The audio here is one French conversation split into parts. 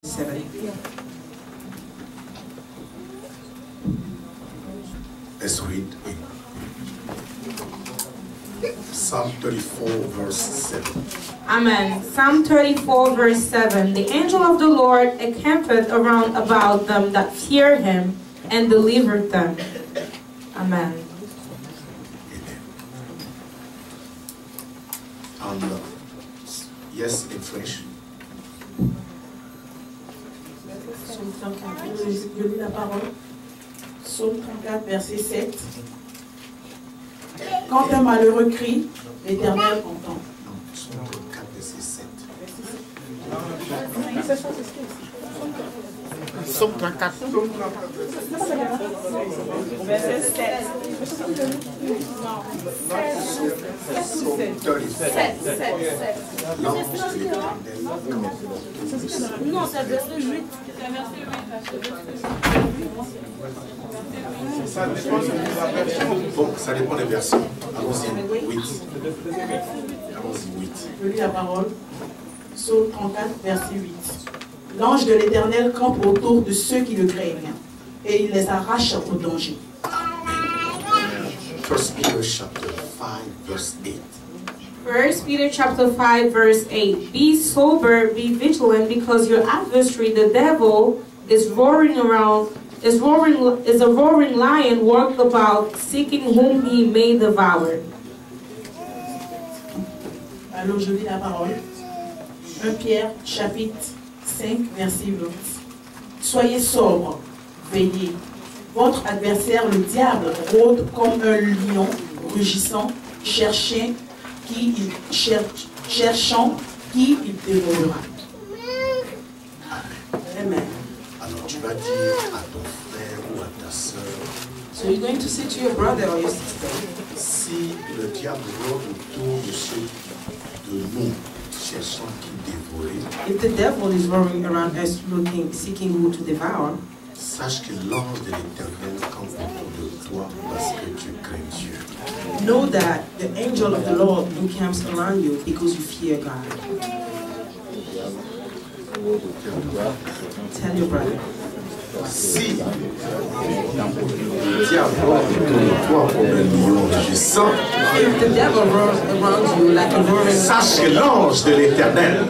7. Let's read Psalm 34 verse 7. Amen. Psalm 34 verse 7. The angel of the Lord encampeth around about them that fear him and delivered them. Amen. And yes, in French. Je lis la parole. Psaume 34, verset 7. Quand un malheureux crie, l'Éternel entend. Psaume 34, verset 7. Psaume 34. Verset 7. Psaume 37. L'ange de l'Éternel. Non, c'est verset 8. Bon, ça dépend des versions. Allons-y, 8. Allons-y, 8. Je lis la parole. Psaume 34, verset 8. L'ange de l'Éternel campe autour de ceux qui le craignent, et il les arrache au danger. 1 Peter chapter 5 verse 8. 1 Peter chapter 5 verse 8. Be sober, be vigilant, because your adversary, the devil, is a roaring lion, walking about, seeking whom he may devour. Alors je lis la parole. 1 Pierre chapitre 5 verset 20. Soyez sobres, veillez. Votre adversaire, le diable, rôde comme un lion rugissant, cherchant qui il dévorera. Amen. Alors tu vas dire à ton frère ou à ta sœur, So you're going to say to your brother or your sister, si le diable rôde autour de ceux de nous, cherchant qui dévorer, if the devil is roaring around us looking, seeking who to devour, sache que l'ange de l'Éternel campe autour de toi parce que tu crains Dieu. know that the angel of the Lord encamps around you because you fear God. Tell your brother. Si le diable rôde autour de toi comme un lion rugissant, If the devil roars around you like a roaring sache que l'ange de l'Éternel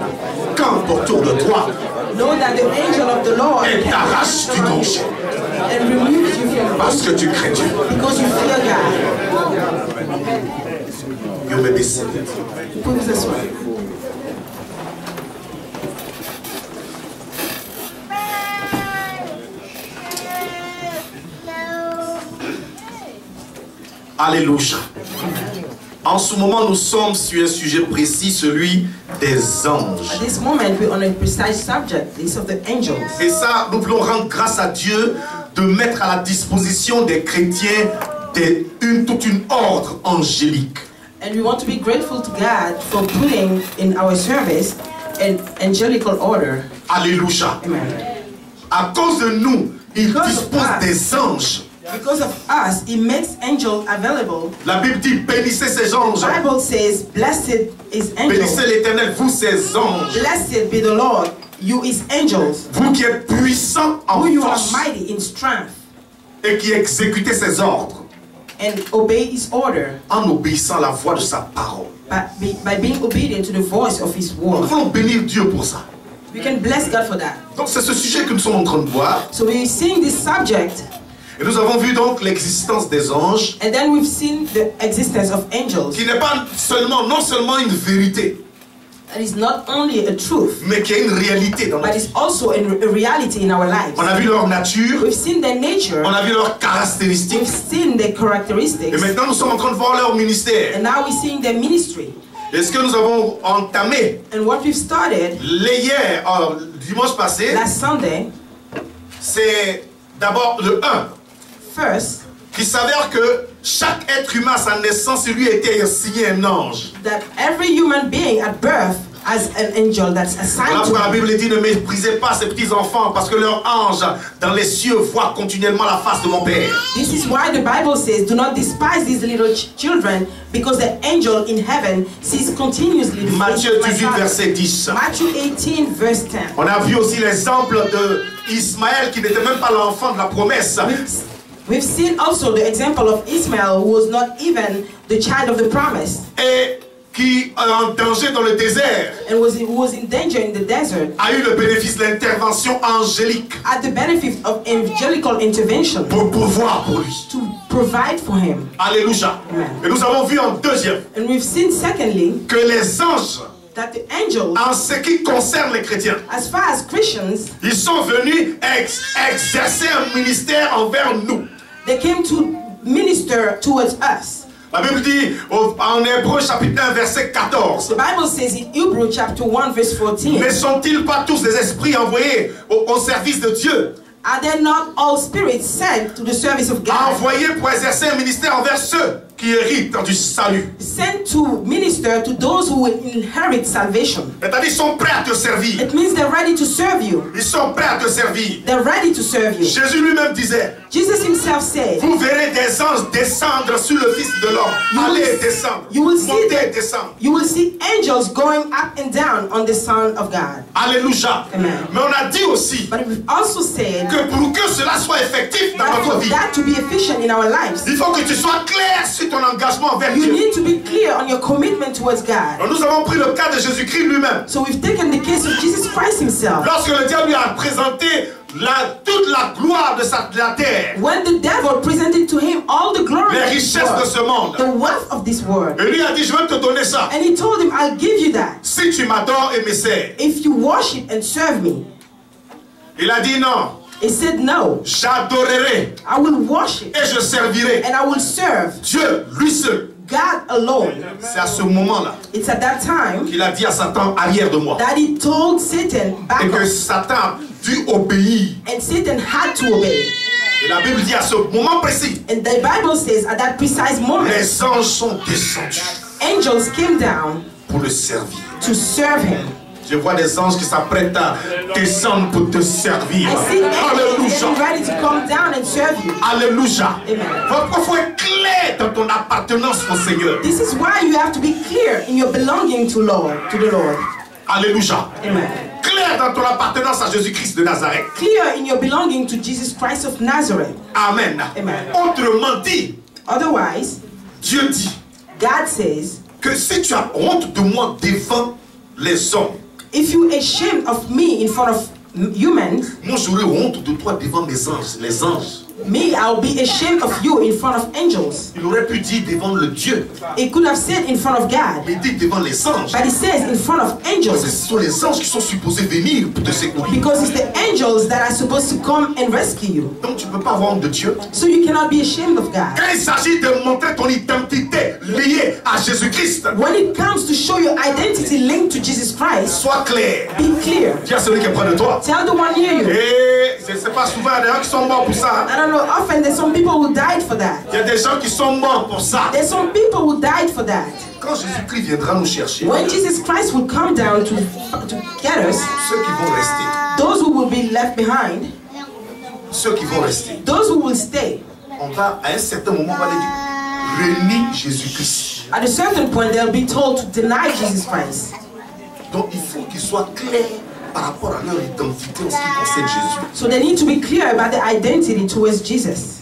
campe autour de toi know that the angel of the Lord et t'arrache du danger and removes you from parce que tu crains Dieu. because you fear God. You may be seated. Vous pouvez vous asseoir. Alléluia. En ce moment, nous sommes sur un sujet précis, celui des anges. At this moment, we're on a precise subject, this of the angels. Et ça, nous voulons rendre grâce à Dieu de mettre à la disposition des chrétiens toute une ordre angélique. And we want to be grateful to God for putting in our service an angelical order. Alléluia. Amen. À cause de nous, il Because of dispose us. des anges. Because of us, He makes angels available. La Bible dit, bénissez ces anges. The Bible says, blessed is Bénissez angels. l'Éternel, vous ces anges. Blessed be the Lord, you His angels, Vous qui êtes puissants en who you are force mighty in strength, et qui exécutez ses ordres and obey His order en obéissant à la voix de sa parole. by being obedient to the voice of His Nous word. voulons bénir Dieu pour ça. We can bless God for that. Donc c'est ce sujet que nous sommes en train de voir. So we're seeing this subject, Et nous avons vu donc l'existence des anges, and then we've seen the existence of angels. qui n'est pas non seulement une vérité, That is not only a truth, mais qui est une réalité dans but notre it's vie. also a reality in our lives. On a vu leur nature, We've seen their nature, on a vu leurs caractéristiques, we've seen their et characteristics, maintenant nous sommes en train de voir leur ministère. and now we're seeing their ministry. Et ce que nous avons entamé And what we've started dimanche passé, last Sunday, c'est d'abord le 1, first, qui s'avère que chaque être humain à sa naissance, lui était signé un ange. that every human being at birth as an angel that's assigned Voilà to pourquoi la him. Bible dit ne méprisez pas ces petits enfants parce que leur ange dans les cieux voit continuellement la face de mon Père. This is why the Bible says, do not despise these little children, because the angel in heaven sees continuously the face Matthieu of my 18 Father. verset 10. Matthew 18 verse 10. On a vu aussi l'exemple de Ismaël qui n'était même pas l'enfant de la promesse. We've seen also the example of Ismael, who was not even the child of the promise, Et qui est en danger dans le désert and who was in danger in the desert, a eu le bénéfice de l'intervention angélique at the benefit of angelical intervention pour pourvoir pour lui. to provide for him. Alléluia. Amen. Et nous avons vu en deuxième And we've seen secondly que les anges, that the angels, en ce qui concerne les chrétiens, as far as Christians, ils sont venus exercer un ministère envers nous. they came to minister towards us. La Bible dit en Hébreu chapitre 1 verset 14. The Bible says in Hebrew chapter 1 verse 14, Ne sont-ils pas tous des esprits envoyés au service de Dieu, are there not all spirits sent to the service of God, envoyés pour exercer un ministère envers ceux qui héritent du salut? sent to minister to those who will inherit salvation? C'est-à-dire ils sont prêts à te servir. It means they're ready to serve you. Ils sont prêts à te servir. They're ready to serve you. Jésus lui-même disait, Jesus himself said, vous verrez des anges descendre sur le Fils de l'homme. Allez et descendre. you will see Montez et that descendre. you will see angels going up and down on the Son of God. Alléluia. Amen. Mais on a dit aussi But we've also said que pour que cela soit effectif dans that notre for vie, that to be efficient in our lives, il faut que tu sois clair sur ton engagement envers you Dieu. need to be clear on your commitment towards God. Alors nous avons pris le cas de Jésus-Christ lui-même. So we've taken the case of Jesus Christ himself. Lorsque le diable lui a présenté toute la gloire de la terre, When the devil presented to him all the glory les of this richesses de ce world, monde, the wealth of this world, et lui a dit, je vais te donner ça. and he told him, I'll give you that Si tu m'adores et me sers. if you worship and serve me. Il a dit non, He said, no, j'adorerai I will worship et je servirai and I will serve Dieu, lui seul. God alone. C'est à ce moment-là It's at that time qu'il a dit à Satan, arrière de moi. that he told Satan back Et que up, Satan a dû obéir. and Satan had to obey. Et la Bible dit à ce moment précis, And the Bible says at that precise moment, les anges sont descendus angels came down pour le servir. to serve him. Je vois des anges qui s'apprêtent à descendre pour te servir. I see angels getting Alléluia. ready to come down and serve you. Alléluia. Amen. Votre foi est claire dans ton appartenance au Seigneur. This is why you have to be clear in your belonging to the Lord. Alléluia. Amen. Clair dans ton appartenance à Jésus-Christ de Nazareth. Clear in your belonging to Jesus Christ of Nazareth. Amen. Amen. Autrement dit, Otherwise, Dieu dit God says, que si tu as honte de moi devant les hommes, if you're ashamed of me in front of humans, moi j'aurai honte de toi devant mes anges, les anges. me, I'll be ashamed of you in front of angels. Il aurait pu dire devant le Dieu, He could have said in front of God, mais il dit devant les anges. but he says in front of Parce que angels, ce sont les anges qui sont supposés venir pour te secourir. because it's the angels that are supposed to come and rescue you. Donc tu ne peux pas avoir honte de Dieu. So you cannot be ashamed of God. Quand il s'agit de montrer ton identité liée à Jésus-Christ, When it comes to show your identity linked to Jesus Christ, sois clair. be clear. Dis à celui qui est près de toi. Tell the one near you. Et je ne sais pas, souvent il y a des gens qui sont morts pour ça. I don't know, often there's some people who died for that. Il y a des gens qui sont morts pour ça. There's some people who died for that. Quand Jésus-Christ viendra nous chercher, When Jesus Christ will come down to get us, ceux qui vont rester, those who will be left behind, ceux qui vont rester, those who will stay, on va à un certain moment, on va leur dire, renie Jésus-Christ. at a certain point they'll be told to deny Jesus Christ. Donc il faut qu'ils soient clairs par rapport à leur identité en ce qui concerne Jésus. So they need to be clear about their identity towards Jesus.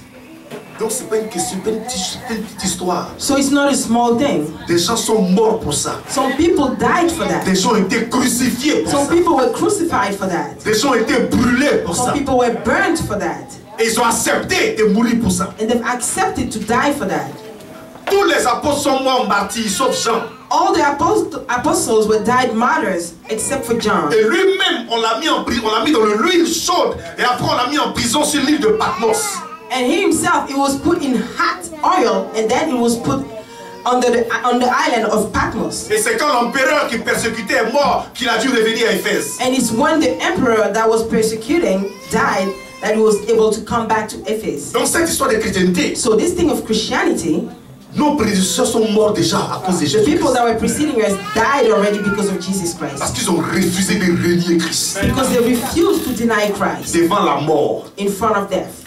Donc c'est pas une question, c'est pas une petite histoire. So it's not a small thing. Des gens sont morts pour ça. Some people died for that. Des gens ont été crucifiés pour Some ça. people were crucified for that. Des gens ont été brûlés pour Some ça. people were burnt for that. Et ils ont accepté de mourir pour ça. And they've accepted to die for that. Tous les apôtres sont morts martyrs, sauf Jean. All the apostles were died martyrs except for John. Et lui-même, on l'a mis en prison, on l'a mis dans l'huile chaude. Et après, on l'a mis en prison sur l'île de Patmos. And he himself, it was put in hot oil, and then it was put on the island of Patmos. Et c'est quand l'empereur qui persécutait est mort qu'il a dû revenir à Éphèse. And it's when the emperor that was persecuting died that he was able to come back to Ephesus. Donc cette histoire de chrétienté, So this thing of Christianity, Nos prédécesseurs sont morts déjà à cause de The Jésus. people that were preceding us died already because of Jesus Parce Christ. qu'ils ont refusé de renier Christ Because they refused to deny Christ devant la mort. in front of death.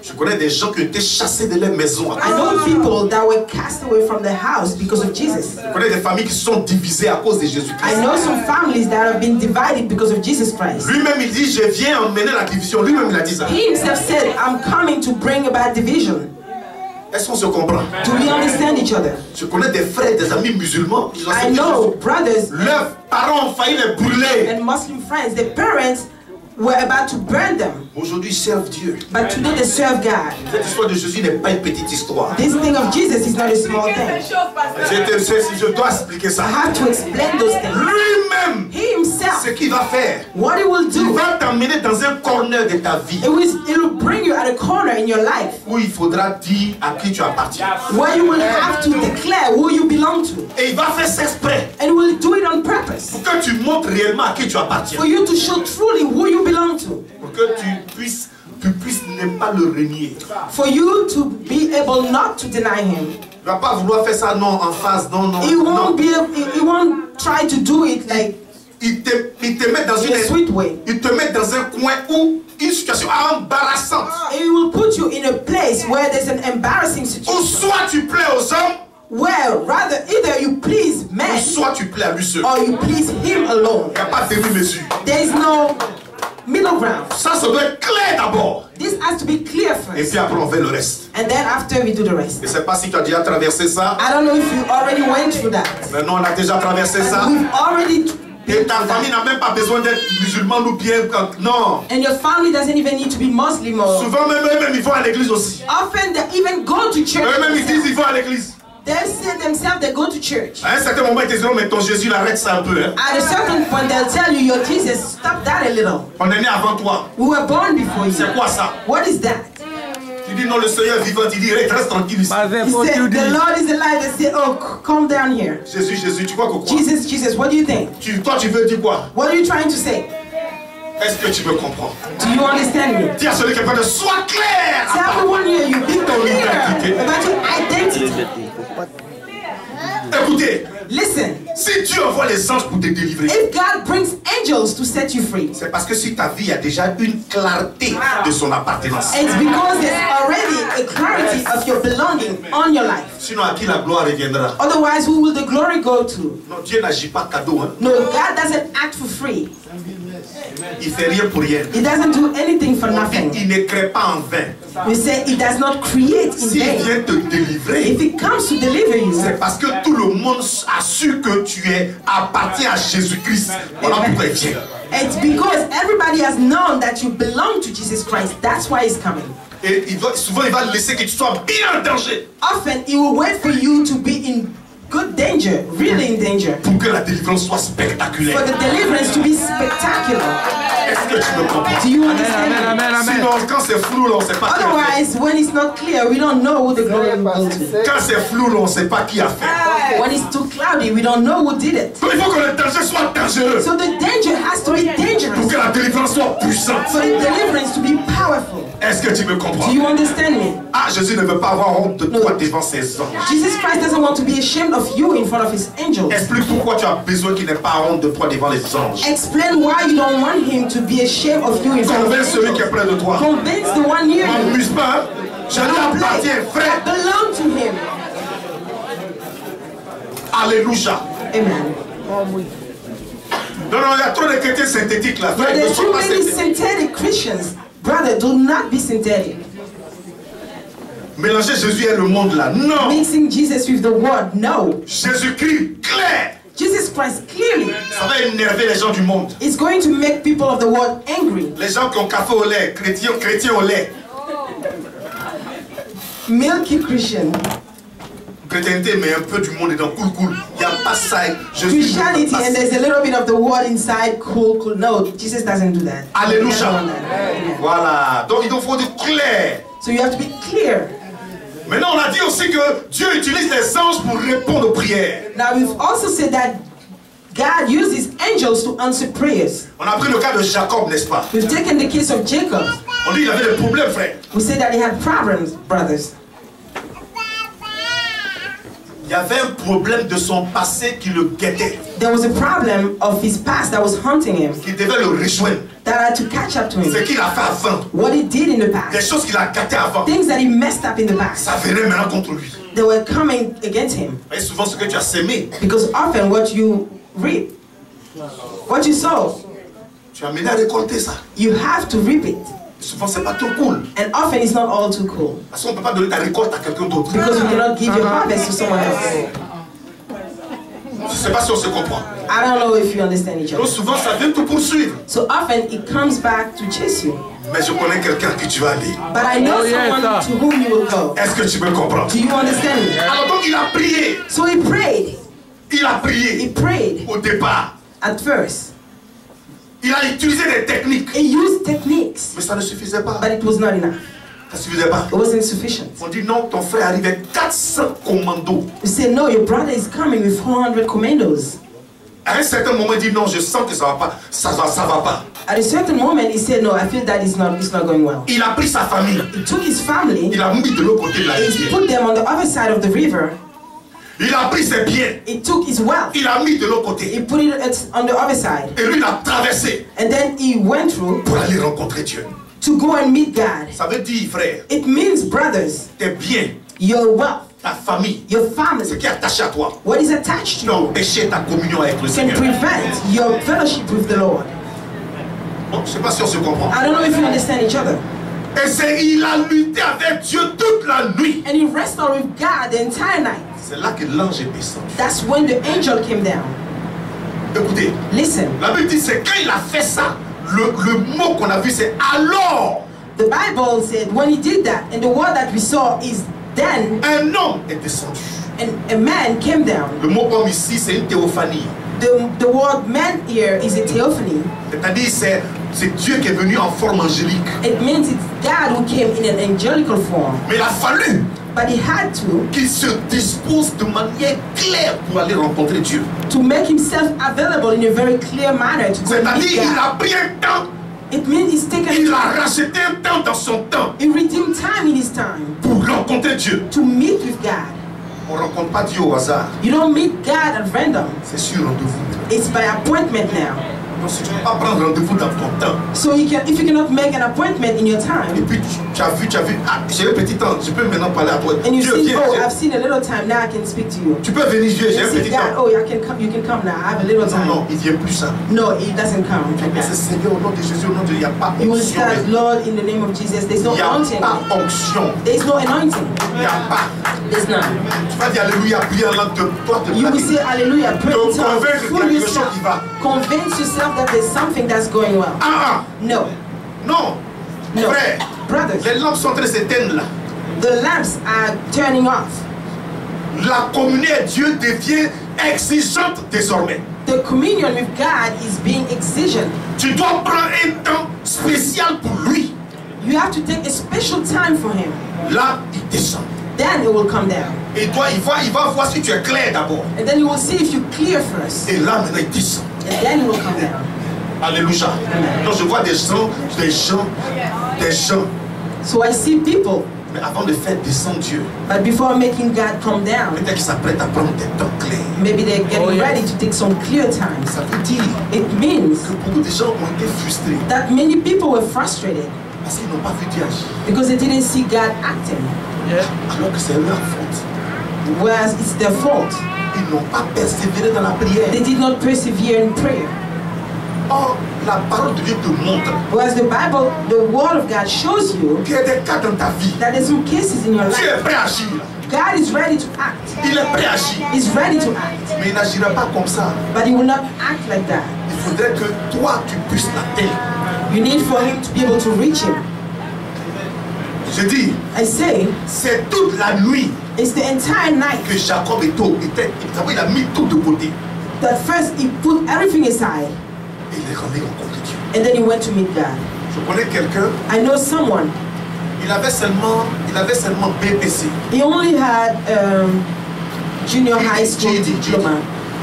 Je connais des gens qui ont été chassés de leur maison. I know people that were cast away from the house because of Jesus. Je connais des familles qui se sont divisées à cause de I Jésus-Christ. know some families that have been divided because of Jesus Christ. Lui-même, il dit, je viens emmener la division. Lui-même, il a dit ça. He himself said, I'm coming to bring about division. Est-ce qu'on se comprend? Do we understand each other? Je connais des frères, des amis musulmans. Ils ont I accepté know Jésus. brothers Leurs parents ont failli les brûler. and Muslim friends, their parents were about to burn them. Aujourd'hui, ils servent Dieu. But today they serve God. Cette histoire de Jésus n'est pas une petite histoire. This thing of Jesus is not a small thing. Je dois expliquer I ça. have to explain those things. Lui-même, He himself, ce qu'il va faire, what he will il do, va t'emmener dans un corner de ta vie it will bring you at a corner in your life où il faudra dire à qui tu appartiens. where you will have to declare who you belong to. Et il va faire ça exprès And he will do it on purpose pour que tu montres réellement à qui tu appartiens. for you to show truly who you belong to. Pour que tu puisses ne pas le renier. For you to be able not to deny him. Tu ne vas pas vouloir faire ça non en face, non, non. He non. he won't try to do it like Il te met dans in a sweet way. il te met dans un coin où une situation embarrassante. He will put you in a place where there's an embarrassing Ou situation. soit tu plais aux hommes, Where rather either you please ou men soit tu plais à lui seul. or you please him alone. Il n'y a pas de demi-mesure. There is no middle ground. Ça doit être clair d'abord. This has to be clear Et first. puis après on fait le reste. And then after we do the rest. Je ne sais pas si tu as déjà traversé ça. I don't know if you already went through that. Mais non, on a déjà traversé ça. We've already Et been ta through famille that. n'a même pas besoin d'être musulmane ou bien. Non. And your family doesn't even need to be Muslim or Souvent même eux-mêmes ils vont à l'église aussi. often they even go to church. Eux-mêmes ils disent ils vont à l'église. They say themselves they go to church. À un certain moment ils te diront mais ton Jésus il arrête ça un peu. Hein. At a certain point they'll tell you, your Jesus, stop that a little. On est né avant toi. We were born before you. C'est quoi ça? What is that? Tu dis non le Seigneur est vivant. Tu dis reste tranquille ici. He said, the Lord is alive. They say, oh, calm down here. Jésus, Jésus, tu crois que quoi? Jesus, what do you think? Toi tu veux dire quoi? What are you trying to say? Est-ce que tu me comprends? Do you understand me? Dis à celui qui est près de sois clair. Tell everyone here, you be clear about your identity. Écoutez, Listen, si Dieu envoie les anges pour te délivrer, if God brings angels to set you free, c'est parce que si ta vie a déjà une clarté de son appartenance. it's because there's already a clarity of your belonging on your life. Sinon, à qui la gloire reviendra? Otherwise, who will the glory go to? Non, Dieu n'agit pas cadeau. Hein. No, God doesn't act for free. Il fait rien pour rien. He doesn't do anything for On dit, nothing. il ne crée pas en vain. We say he does not create in S'il vain. vient te délivrer, If he comes to deliver you, c'est parce que tout le monde a su que tu appartiens à Jésus-Christ. Voilà pourquoi il vient. it's because everybody has known that you belong to Jesus Christ. That's why he's coming. Et souvent, il va laisser que tu sois bien en danger Often he will wait for you to be in good danger, really in danger, pour que la délivrance soit for spectaculaire. the deliverance to be spectacular. Est-ce que tu me comprends? Do you understand me? Sinon, quand c'est flou, là, on ne sait pas qui a fait. Otherwise, when it's not clear, we don't know who the glory will go to. Quand c'est flou, là, on ne sait pas qui a fait. When it's too cloudy, we don't know who did it. Donc, il faut que le danger soit dangereux So the danger has to be pour dangerous que la délivrance soit puissante. for the deliverance to be powerful. Est-ce que tu me comprends? Do you understand me? Ah, Jésus ne veut pas avoir honte de toi devant ses anges. Jesus Christ doesn't want to be ashamed of you in front of his angels. Explique pourquoi tu as besoin qu'il n'ait pas honte de toi devant les anges. Explain why you don't want him to be ashamed of you in front of Convainc his celui qui est angels. près de toi. Convince the one near Ne you. m'amuse pas, hein? Je lui appartiens, frère. Belong to him. Alléluia. Amen. Non, non, il y a trop de chrétiens synthétiques là. But Frère, ne there's sois too pas many synthétique. synthetic Christians. Brother, do not be synthetic. Mélanger Jésus et le monde là. Non. Mixing Jesus with the world. No. Jésus-Christ, clair. Jesus Christ clearly Ça va énerver les gens du monde. is going to make people of the world angry. Les gens qui ont café au lait, chrétiens au lait. Milky Christian. Chrétienté, mais un peu du monde est dans cool. Il n'y a pas ça. Jésus Christianity ne veut and pas there's a little bit of the world inside. Cool. No, Jesus doesn't do that. Alléluia. He doesn't want that. Amen. Voilà. Donc il faut être clair. So you have to be clear. Maintenant, on a dit aussi que Dieu utilise les anges pour répondre aux prières. Now we've also said that God uses angels to answer prayers. On a pris le cas de Jacob, n'est-ce pas? We've taken the case of Jacob. On dit qu'il avait des problèmes, frère. We said that he had problems, brothers. Il y avait un problème de son passé qui le guettait. There was a problem of his past that was haunting him, Qui devait le rejoindre. that had to catch up to Ce him. qu'il a fait avant. What he did in the Des past, choses qu'il a gâtées avant. things that he messed up in the past, Ça venait maintenant contre lui. they were coming against him. Et souvent ce que tu as sémé, Because often what you reap, what you sow, tu as mené à récolter ça. you have to reap it. Souvent c'est pas trop cool. And often it's not all too cool. Parce qu'on ne peut pas donner ta récolte à quelqu'un d'autre. Because you cannot give your harvest to someone else. Je ne sais pas si on se comprend. I don't know if you understand each Donc other. souvent ça vient te poursuivre. So often it comes back to chase you. Mais je connais quelqu'un à qui tu vas aller. But I know someone to whom you will go. Est-ce que tu me comprends? Do you understand me? Alors donc il a prié. So he prayed. Il a He prié prayed au départ. at first. Il a utilisé des techniques. He used techniques, Mais ça ne suffisait pas. but it was not enough. Ça ne suffisait pas. It wasn't sufficient. On dit non, ton frère arrive avec 400 commandos. You say, no, your brother is coming with 400 commandos. À un certain moment, il dit non, je sens que ça va pas. Ça va pas. At a certain moment, he said, no, I feel that it's not going well. Il a pris sa famille. He took his family, Il a mis de l'autre côté de la he rivière. put them on the other side of the river. Il a pris ses biens. He took his wealth, Il a mis de l'autre côté. he put it on the other side. Et lui, il a traversé And then he went through pour aller rencontrer Dieu. to go and meet God. Ça veut dire, frère, It means, brothers, tes biens, your wealth, ta famille, your ce family, qui est attaché à toi, what is attached tu to vas you, empêcher ta communion avec le can Seigneur. prevent your fellowship with the Lord. Bon, je ne sais pas si on se comprend. I don't know if you understand each other. Et il a lutté avec Dieu toute la nuit. And he wrestled with God the entire night. C'est là que l'ange est descendu. That's when the angel came down. Écoutez, Listen, la Bible dit c'est quand il a fait ça, le mot qu'on a vu c'est alors. the Bible said when he did that, and the word that we saw is then, Un homme est descendu. and a man came down. Le mot homme ici c'est une théophanie. The word man here is a theophany. C'est-à-dire c'est Dieu qui est venu en forme angélique. It means it's God who came in an angelical form. Mais il a fallu But he had qu'il se dispose de manière claire pour aller rencontrer Dieu. to make himself available in a very clear manner to go and meet C'est-à-dire il God. a pris un temps, It means he's taken il a racheté un temps dans son temps he redeemed time in his time pour rencontrer Dieu. to meet with God. On ne rencontre pas Dieu au hasard, You don't meet God at random. c'est sur rendez-vous. It's by appointment now. Donc si tu ne peux pas prendre rendez-vous dans ton temps, So if you cannot make an appointment in your et time, puis tu as vu, ah, j'ai un petit temps, je peux maintenant parler à toi. and you Dieu, see, viens, oh, viens. I've seen a little time, now I can speak to you. Tu peux venir, Dieu, j'ai You un see, petit God, temps. oh, you can come now, I have a little Non, non, time. il ne vient plus ça. No, it doesn't come like Mais c'est that. Seigneur, au nom de Jésus, au nom de Dieu, il n'y a pas You will onction. start, Lord, in the name of Jesus. There's no Il n'y a anointing. pas onction. There's no anointing. Il n'y a pas. There's none. Tu vas dire Alléluia, prier en langue de toi, te You will say hallelujah, pray in Donc, tongues, convaincre qu'il y a fool quelque chose yourself. qui va. Convince yourself that there's something that's going well. Ah, No, non. no. Frère, Brothers, les lampes sont en train de s'éteindre là. the lamps are turning off. La communion avec Dieu devient exigeante désormais. The communion with God is being exigent. Tu dois prendre un temps spécial pour lui. You have to take a special time for him. Là, il descend. Then it will come down. Et toi, il va voir si tu es clair d'abord. And then you will see if you clear first. Et là, maintenant, il descend. And then it will come down. Alléluia. Donc, je vois des gens. So I see people, Mais avant de faire descendre Dieu, but before making God come down, peut-être qu'ils s'apprêtent à prendre des temps clairs. maybe they're getting ready to take some clear times. Ça veut dire It means que beaucoup de gens ont été frustrés that many people were frustrated parce qu'ils n'ont pas vu Dieu agir. because they didn't see God acting, Alors que c'est leur faute. whereas it's their fault. Ils n'ont pas persévéré dans la prière. They did not persevere in prayer. Or, la parole de Dieu te montre Whereas the Bible, the Word of God shows you qu'il y a des cas dans ta vie. that there's some cases in your Tu life. es prêt à agir. God is ready to act. Il est prêt à agir. He's ready to act. Mais il n'agira pas comme ça. But He will not act like that. Il faudrait que toi, tu puisses l'atteindre. You need for Him to be able to reach Him. Je dis, I say, c'est toute la nuit it's the entire night que Jacob il a mis tout de côté. that first He put everything aside Et il est allé rencontrer Dieu. and then He went to meet God. Je connais quelqu'un, I know someone, il avait seulement BPC. he only had junior high school GED. diploma.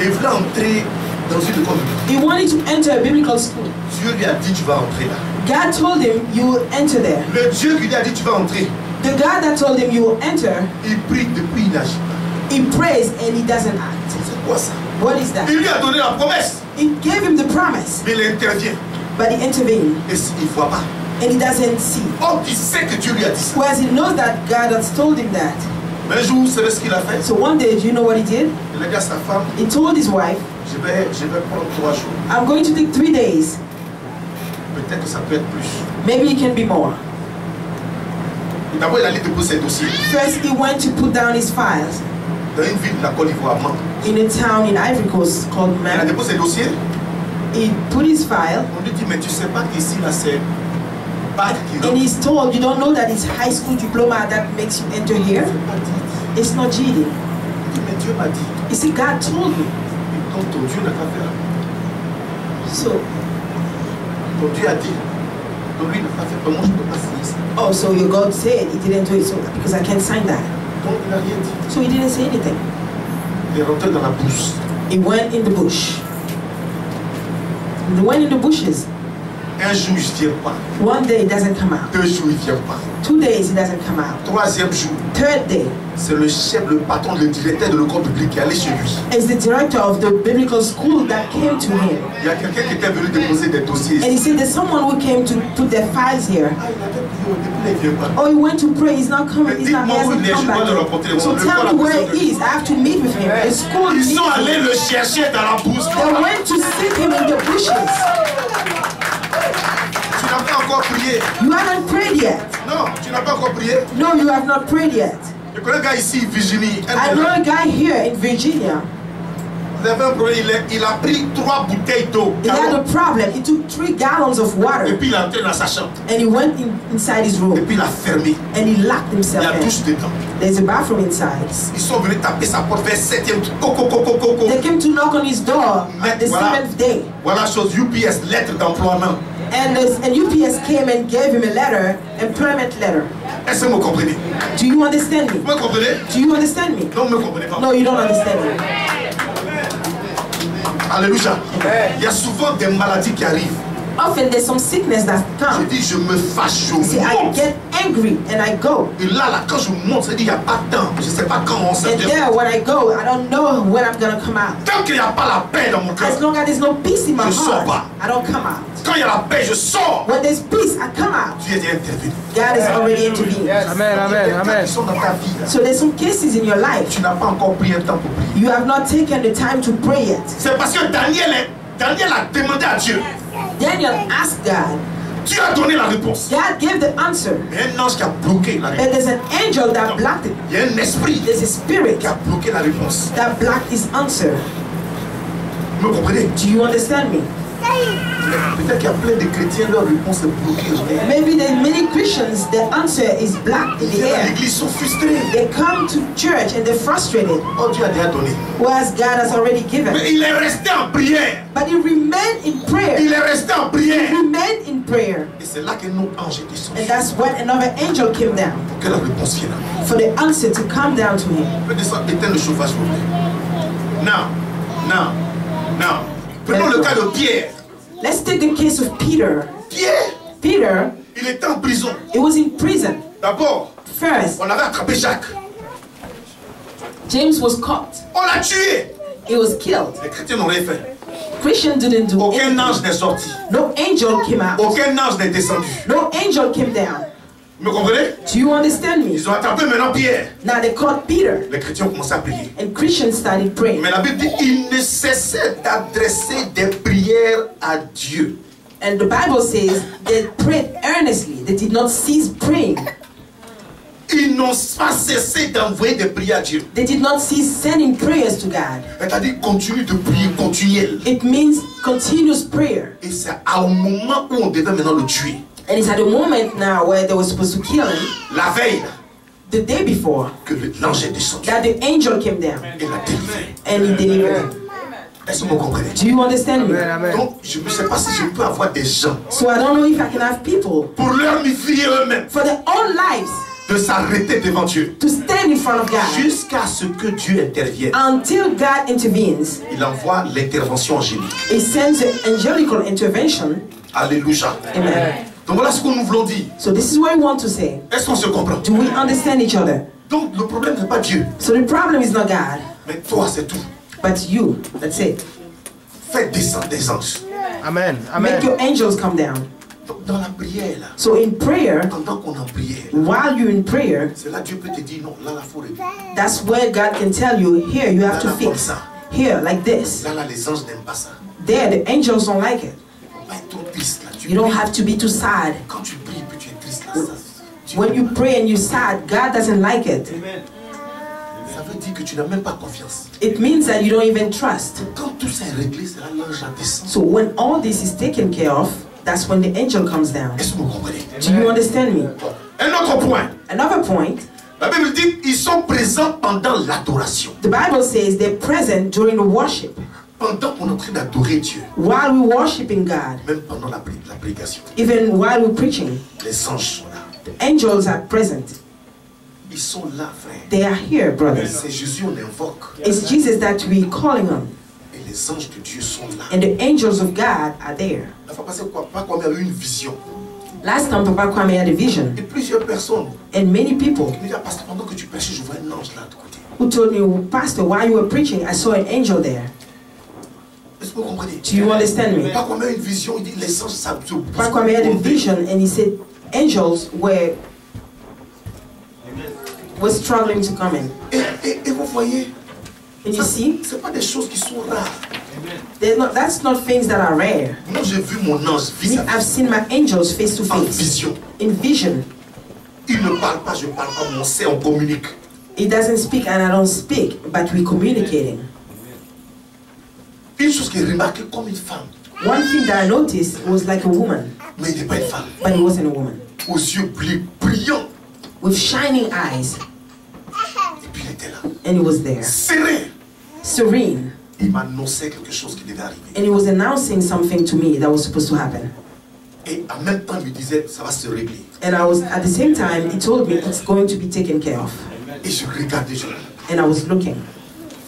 Et il voulait entrer dans une école. He wanted to enter a biblical school. Dieu lui a dit, tu vas entrer là. God told him, you will enter there. Le Dieu qui lui a dit, tu vas entrer, The God that told him you will enter, il prie depuis, il n'agit pas. He prays and he doesn't act. C'est quoi ça? What is that? Il lui a donné la promesse, He gave him the promise, mais il intervient. but he intervened Et il ne voit pas. and he doesn't see. Or, il sait que Dieu lui a dit ça. Whereas he knows that God has told him that. Mais un jour, vous savez ce qu'il a fait? So one day, do you know what he did? Il a dit à sa femme, He told his wife, je vais prendre 3 jours. I'm going to take 3 days. Peut-être que ça peut être plus. Maybe it can be more. Et d'abord, il allait déposer ses dossiers. First, he went to put down his files Dans une ville de la Côte d'Ivoire, in a town in Ivory Coast called il a Man. déposé ses dossiers. He put his file, On lui dit, mais tu sais pas qu'ici, là, c'est bac qui and rentre. he's told, you don't know that it's high school diploma that makes you enter here? C'est pas dit. It's not cheating. Il dit, mais Dieu m'a dit. You see, God told me. Et donc, ton Dieu n'a qu'à faire. So, Ton Dieu a dit. Donc, lui, il n'a pas fait. Moi, je ne peux pas signer ça. oh, so your God said he didn't do it, so because I can't sign that. Donc, il n'a rien dit. So he didn't say anything. Il est rentré dans la bourse. He went in the bush. He went in the bushes. Un jour, il ne vient pas. One day it doesn't come out. 2 jours, il ne vient pas. 2 days it doesn't come out. 3e jour, 3rd day, c'est le chef, le patron, le directeur de l'école biblique qui est allé chez lui. it's the director of the biblical school that came to him. Il y a quelqu'un qui était venu déposer des dossiers. And he said there's someone who came to put their files here. Ah, il avait prié au début, il ne vient pas. Oh, he went to pray, he's not coming, he's not, he hasn't come back. So tell me where he is, I have to meet with him. The school Ils needs sont allés him. le chercher dans la bourse. They went to seek him in the bushes. Tu n'as pas encore prié. You haven't prayed yet. Non, tu n'as pas encore prié. No, you have not prayed yet. Je connais un gars ici, Virginie. I know a guy here in Virginia. Vous avez un problème, il a pris 3 bouteilles d'eau. He had a problem. He took 3 gallons of Et water puis il est entré dans sa chambre. and he went inside his Et room puis il a fermé. and he locked Il himself y a in. douche dedans. There's a bathroom inside. Ils sont venus taper sa porte vers 7e. Coco. They came to knock on his door at the Voilà. 7th day. Voilà chose UPS, lettre d'emploiement. And UPS came and gave him a letter, employment letter. Est-ce que vous comprenez? Do you understand me? Vous me comprenez? Do you understand me? Non, vous me comprenez pas. No, you don't understand me. Alléluia. Il y a souvent des maladies qui arrivent. Often there's some sickness that Je come. dis, je me fâche, je See, I monte. get angry and I go. Et là, quand je monte, ça dit, il n'y a pas de temps. Je ne sais pas quand on s'en And there, when I go, I don't know when I'm gonna come out. Tant qu'il n'y a pas la paix dans mon cœur, As long as there's no peace in my Je sors heart, pas. I don't come out. quand il y a la paix, je sors. When there's peace, I come out. Dieu est intervenu. God is already intervened. Amen, amen, Il y a des amen. qui sont dans ta vie. Là. So there's some cases in your life. Tu n'as pas encore pris un temps pour prier. You have not taken the time to pray yet. C'est parce que Daniel a demandé à Dieu. Daniel asked God. Dieu a donné la réponse. God gave the answer. Mais un ange qui a bloqué la But réponse. there's an angel that blocked it. Il y a un esprit There's a spirit qui a bloqué la réponse. that blocked his answer. Vous me comprenez? Do you understand me? Peut-être qu'il y a plein de chrétiens, leur réponse est bloquée. Maybe there's many Christians, the answer is blocked in Ils the viennent à air. l'église, ils sont frustrés. They come to church and they're frustrated, Oh, Dieu a déjà donné. whereas God has already given. Mais il est resté en prière. But he remained in prayer. Il est resté en prière. He remained in prayer. Et c'est là qu'un autre ange est descendu. And that's when another angel came down Pour que la réponse vienne. for the answer to come down to him. Je peux descendre, éteindre le chauffage, s'il vous plaît. Now. Prenons le cas de Pierre. Let's take the case of Peter. Pierre, Peter, il était en prison. he was in prison. D'abord, First, on avait attrapé Jacques. James was caught. On l'a tué. He was killed. Les chrétiens n'ont rien fait. Christian didn't do Aucun anything. ange n'est sorti. No angel came out. Aucun ange n'est descendu. No angel came down. Vous me comprenez? Do you understand me? Ils ont attrapé maintenant Pierre. Now they caught Peter, Les chrétiens ont commencé à prier. and Christians started praying. Mais la Bible dit ils ne cessaient d'adresser des prières à Dieu. And the Bible says they prayed earnestly. They did not cease praying. Ils n'ont pas cessé d'envoyer des prières à Dieu. They did not cease sending prayers to God. C'est-à-dire continue de prier, continuel. It means continuous prayer. Et c'est au moment où on devait maintenant le tuer. And it's at the moment now where they were supposed to kill him, La veille, the day before, que l'ange est descendu that the angel came down et l'a délivré. and he delivered him. Est-ce que vous comprenez? Do you understand me? Amen, amen. Donc, je ne sais pas si je peux avoir des gens So I don't know if I can have people pour leur vie eux-mêmes for their own lives de s'arrêter devant Dieu to stand in front of God jusqu'à ce que Dieu intervienne. until God intervenes. Il envoie l'intervention angélique. He sends an angelical intervention. Alléluia. Amen. Donc voilà ce que nous voulons dire. So this is what I want to say. Est-ce qu'on se comprend? Do we understand each other? Donc le problème n'est pas Dieu. So the problem is not God, Mais toi, c'est tout. but you. That's it. Fais descendre des anges. Amen. Make Amen. your angels come down. Donc, dans la prière, là, So in prayer, pendant qu'on est en prière, while you're in prayer, c'est là que Dieu peut te dire non, là, la forêt. that's where God can tell you, here, you have to fix. Here, like this. Là, les anges n'aiment pas ça. There, the angels don't like it. Pas être trop triste, là. You don't have to be too sad. Quand tu pries, puis tu es triste, là, When you pray and you're sad, God doesn't like it. ça veut dire que tu n'as même pas confiance. It means that you don't even trust. Quand tout ça est réglé, c'est là l'ange descend. So when all this is taken care of, that's when the angel comes down. Est-ce que vous comprenez? Do you understand me? Un autre point. Another point, La Bible dit ils sont présents pendant l'adoration. the Bible says they're present during the worship. Pendant qu'on est en train d'adorer Dieu, While we're worshiping God, même pendant la prédication, even while we're preaching, les anges sont là. the angels are present. Ils sont là, frère. They are here, brothers. C'est Jésus, on invoque. It's Jesus that we're calling on. Et les anges de Dieu sont là. And the angels of God are there. La fois passée, Papa Kwame a eu une vision. Last time, Papa Kwame had a vision. Et plusieurs personnes And many people me disent, parce que pendant que tu prêchais, je vois un ange là de côté. who told me, Pastor, while you were preaching, I saw an angel there. Est-ce que vous comprenez? Do you understand me? Papa Kwame a eu une vision, il dit, les anges savent tout. Papa Kwame had a vision and he said angels were struggling to come in. Et vous voyez, And you see, c'est pas des choses qui sont rares. that's not things that are rare. Moi, j'ai vu mon ange Me, vis-à-vis I've seen my angels face to en face, vision. in vision. Il ne parle pas, je parle pas, mais on sait, on communique. He doesn't speak and I don't speak, but we're communicating. Une chose qui est remarquée comme une femme, One thing that I noticed was like a woman, mais il n'est pas une femme. but it wasn't a woman, Aux yeux brillants. with shining eyes, Et puis il était là. and he was there, Serré. serene, Il m'annonçait quelque chose qui devait arriver. and he was announcing something to me that was supposed to happen. Et en même temps, il me disait, ça va se régler. And I was, at the same time, he told me it's going to be taken care of. Et je regardais, And I was looking.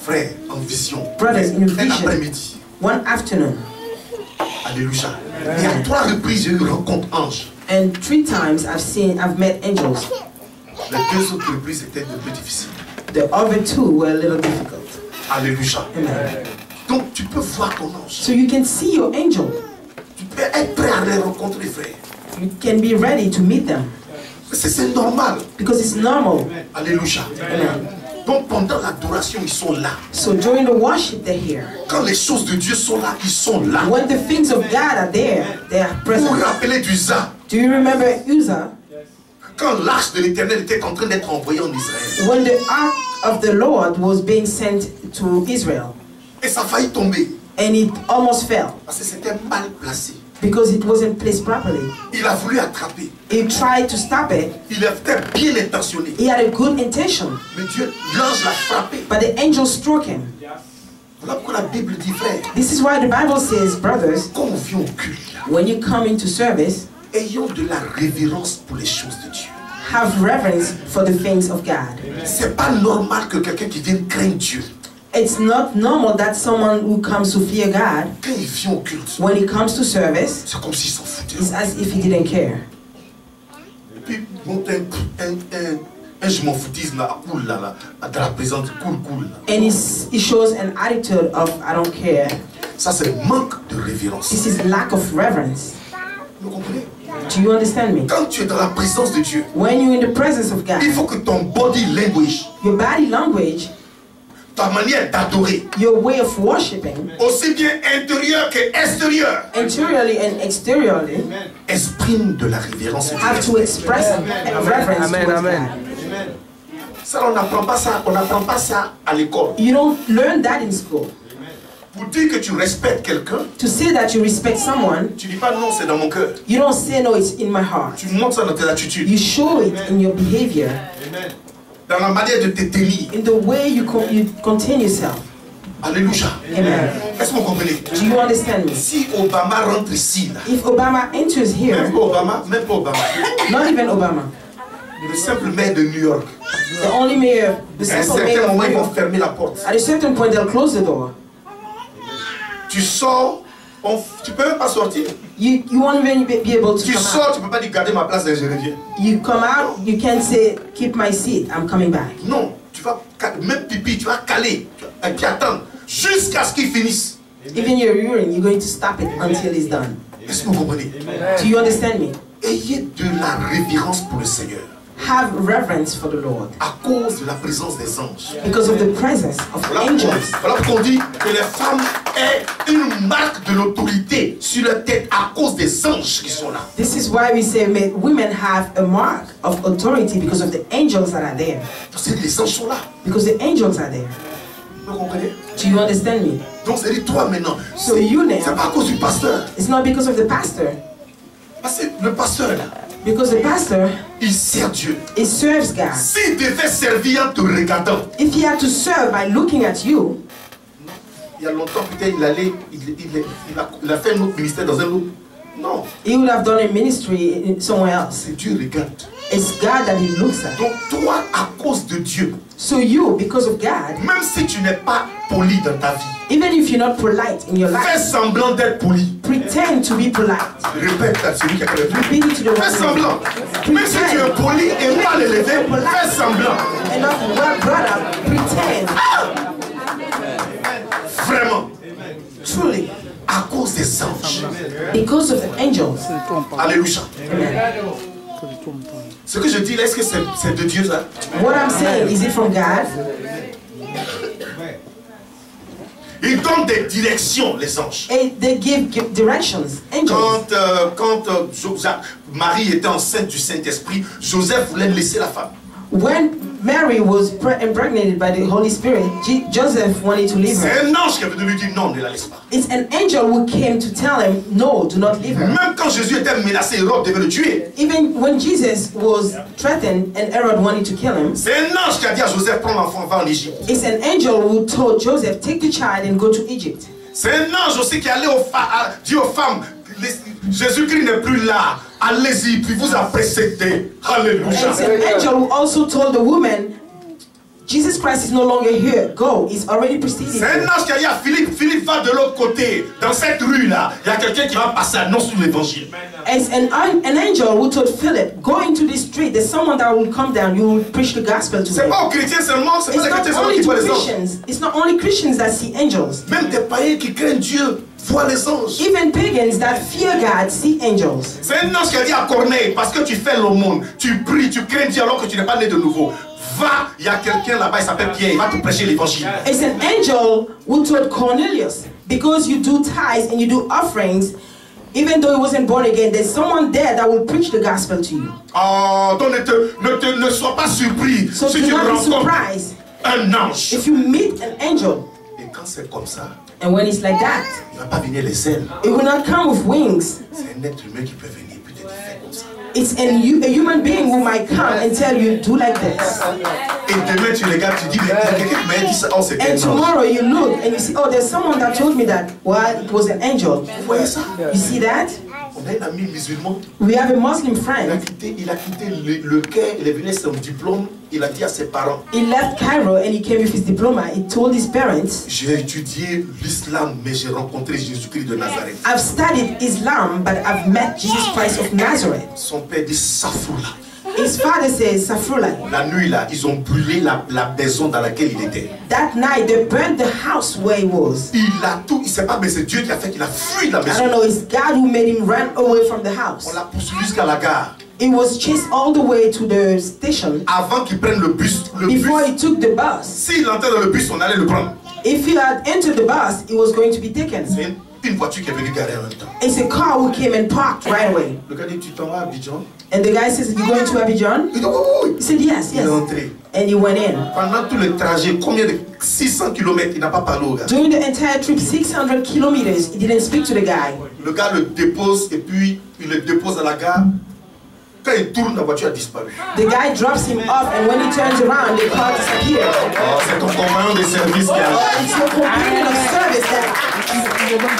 frère, en vision. Brothers, in Un vision, après-midi. one afternoon, Alléluia. Et à 3 reprises, j'ai eu rencontre ange. and 3 times I've met angels. Les 2 autres reprises étaient un peu difficiles. The other 2 were a little difficult. Alléluia. Amen. Donc tu peux voir ton ange. So you can see your angel. Tu peux être prêt à les rencontrer, frère. You can be ready to meet them C'est normal. because it's normal. Alléluia. Amen. Donc pendant l'adoration, ils sont là. So during the worship, they're here. Quand les choses de Dieu sont là, ils sont là. When the things of God are there, they are Vous vous present. rappelez d'Uza? Do you remember Uzzah? Quand l'arche de l'Éternel était en train d'être envoyée en Israël. When the ark of the Lord was being sent to Israel, Et ça a failli tomber. and it almost fell Parce que c'était mal placé. because it wasn't placed properly. Il a voulu attraper. He tried to stop it. Il était bien intentionné. He had a good intention, Mais Dieu, l'ange l'a frappé. but the angel struck him. Voilà pourquoi la Bible dit, frère, This is why the Bible says, brothers, quand on vient au culte, là, when you come into service, ayons de la révérence pour les choses de Dieu. have reverence for the things of God. C'est pas normal que quelqu'un qui vienne craindre Dieu, It's not normal that someone who comes to fear God, quand il vient au culte, when he comes to service, c'est comme s'il s'en foutait. is as if he didn't care. Et puis, monte un je m'en foutisme là, cool là, dans la présence, cool là. And he shows an attitude of, I don't care. Ça, c'est manque de révérence. This is lack of reverence. Vous comprenez? Do you understand me? Quand tu es dans la présence de Dieu, When you're in the presence of il God, faut que ton body language, your body language, ta manière d'adorer, your way of worshiping, aussi bien intérieur que extérieur, interiorly and exteriorly, exprime de la révérence. have to express reverence Amen, towards amen. God. Ça, on n'apprend pas ça à l'école. You don't learn that in school. Pour dire que tu respectes quelqu'un, To say that you respect someone, tu dis pas non, c'est dans mon cœur. you don't say no, it's in my heart. Tu montres ça dans tes attitudes, You show it in your behavior, dans la manière de te tenir. in the way you contain yourself. Alléluia. Amen. Est-ce que vous comprenez? Do you understand me? Si Obama rentre ici, là, If Obama enters même here, pas Obama, not even Obama, le simple maire de New York, the only mayor, the à un simple mayor certain of moment, New ils vont York, fermer la porte. at a certain point they'll close the door. Tu sors Tu peux même pas sortir. You won't even be able to Tu come sors, out. tu peux pas dire garder ma place et je reviens. You come out, you can't say, keep my seat, I'm coming back. Non, tu vas même pipi, tu vas caler, et puis attendre jusqu'à ce qu'il finisse. Even your urine, you're going to stop it until it's done. Est-ce que vous comprenez? Do you understand me? Ayez de la révérence pour le Seigneur. Have reverence for the Lord À cause de la présence des anges. because of the presence of angels. Voilà pourquoi on dit que les femmes aient une marque de l'autorité sur leur tête à cause des anges qui sont là. This is why we say women have a mark of authority because of the angels that are there. C'est que les anges sont là. Because the angels are there. Vous comprenez? Do you understand me? Donc c'est dit toi maintenant. So you now, C'est pas à cause du pasteur. it's not because of the pastor. Parce que le pasteur là, Because the pastor, il sert Dieu. he serves God. S'il devait servir en te regardant, If he had to serve by looking at you, il y a longtemps peut-être il a fait un autre ministère dans un autre. Non, he would have done a ministry somewhere else. c'est Dieu regarde. It's God that he looks at. Donc toi, à cause de Dieu, So you, because of God, même si tu n'es pas poli dans ta vie, even if you're not polite in your fais life, semblant d'être poli. pretend to be polite. Répète à celui qui a fait. Repeat it to the Fais one semblant. Même si tu es poli et mal élevé, fais semblant. and not well brought up, pretend. Vraiment. Truly, À cause des anges. because of the angels. Alléluia. Ce que je dis là, est-ce que c'est de Dieu ça? What I'm saying, is it from God? Ils donnent des directions, les anges. They give directions. Angels. Quand Marie était enceinte du Saint-Esprit, Joseph voulait laisser la femme. When Mary was impregnated by the Holy Spirit, Joseph wanted to leave C'est her. un ange qui est venu lui dire non, ne la laisse pas. It's an angel who came to tell him, no, do not leave her. Même quand Jésus était menacé, Hérode devait le tuer. Even when Jesus was threatened and Herod wanted to kill him, C'est un ange qui a dit à Joseph, prends l'enfant, va en Égypte. it's an angel who told Joseph, take the child and go to Egypt. C'est un ange aussi qui allait dit aux femmes, Jésus-Christ n'est plus là, allez-y, puis vous a précédé. Alléluia. And it's an angel who also told the woman, Jesus Christ is no longer here. Go. He's already preceding C'est un you. ange qui a dit à Philippe, Philippe va de l'autre côté, dans cette rue-là, il y a quelqu'un qui va passer annonce sur l'évangile. As an angel who told Philip, go into the street. There's someone that will come down. You will preach the gospel to C'est him. pas aux chrétiens seulement, c'est pas It's les not chrétiens seulement only qui to voient les anges. Christians. It's not only Christians that see angels. Même des païens qui craignent Dieu voient les anges. Even pagans that fear God see angels. C'est un ange qui a dit à Corneille, parce que tu fais l'aumône, tu pries, tu crains Dieu alors que tu n'es pas né de nouveau. Va, il y a quelqu'un là-bas, il s'appelle Pierre, il va te prêcher l'évangile. It's an angel who told Cornelius, because you do tithes and you do offerings, even though he wasn't born again, there's someone there that will preach the gospel to you. Oh, donc ne sois pas surpris So si do tu not be rencontres surprised un ange. if you meet an angel. Et quand c'est comme ça, And when it's like that, il ne va pas venir les ailes. it will not come with wings. C'est un être humain qui peut venir peut-être faire comme ça. It's a human being who might come and tell you, do like this. Et demain tu regardes, tu dis, mais il y a quelqu'un qui m'a dit ça, oh c'est un And ange. tomorrow you look and you see, oh, there's someone that told me that. Well, it was an angel. Vous voyez ça? You see that? On a un ami musulman, We have a Muslim il a friend. quitté le Caire, il est venu avec son diplôme, il a dit à ses parents, He left Cairo and he came with his diploma. He told his parents, j'ai étudié l'islam, mais j'ai rencontré Jésus-Christ de Nazareth. I've studied Islam, but I've met Jesus Christ of Nazareth. Son père dit, Safoula. His father says, Safrullah. La nuit là, ils ont brûlé la maison dans laquelle il était. That night, they burned the house where he was. Il a tout, il sait pas, mais c'est Dieu qui a fait qu'il a fui la I maison. don't know, it's God who made him run away from the house. On l'a poursuivi jusqu'à la gare. He was chased all the way to the station Avant qu'il prenne le bus. before he took the bus. S'il entrait dans le bus, on allait le prendre. If he had entered the bus, he was going to be taken. C'est une voiture qui est venue garer en même temps. It's a car who came and parked right away. Le gars dit, tu t'en vas à Abidjan? And the guy says, you going to Abidjan? Il dit, oui, oui, He oui. said, yes, Il est yes. entré. And he went in. Pendant tout le trajet, combien de 600 km, il n'a pas parlé au gars. During the entire trip, 600 kilometers, he didn't speak to the guy. Le gars le dépose et puis il le dépose à la gare. Quand il tourne, la voiture a disparu. The guy drops him off, and when he turns around, the car disappears. Oh, c'est ton compagnon de service qui a... It's your companion of service that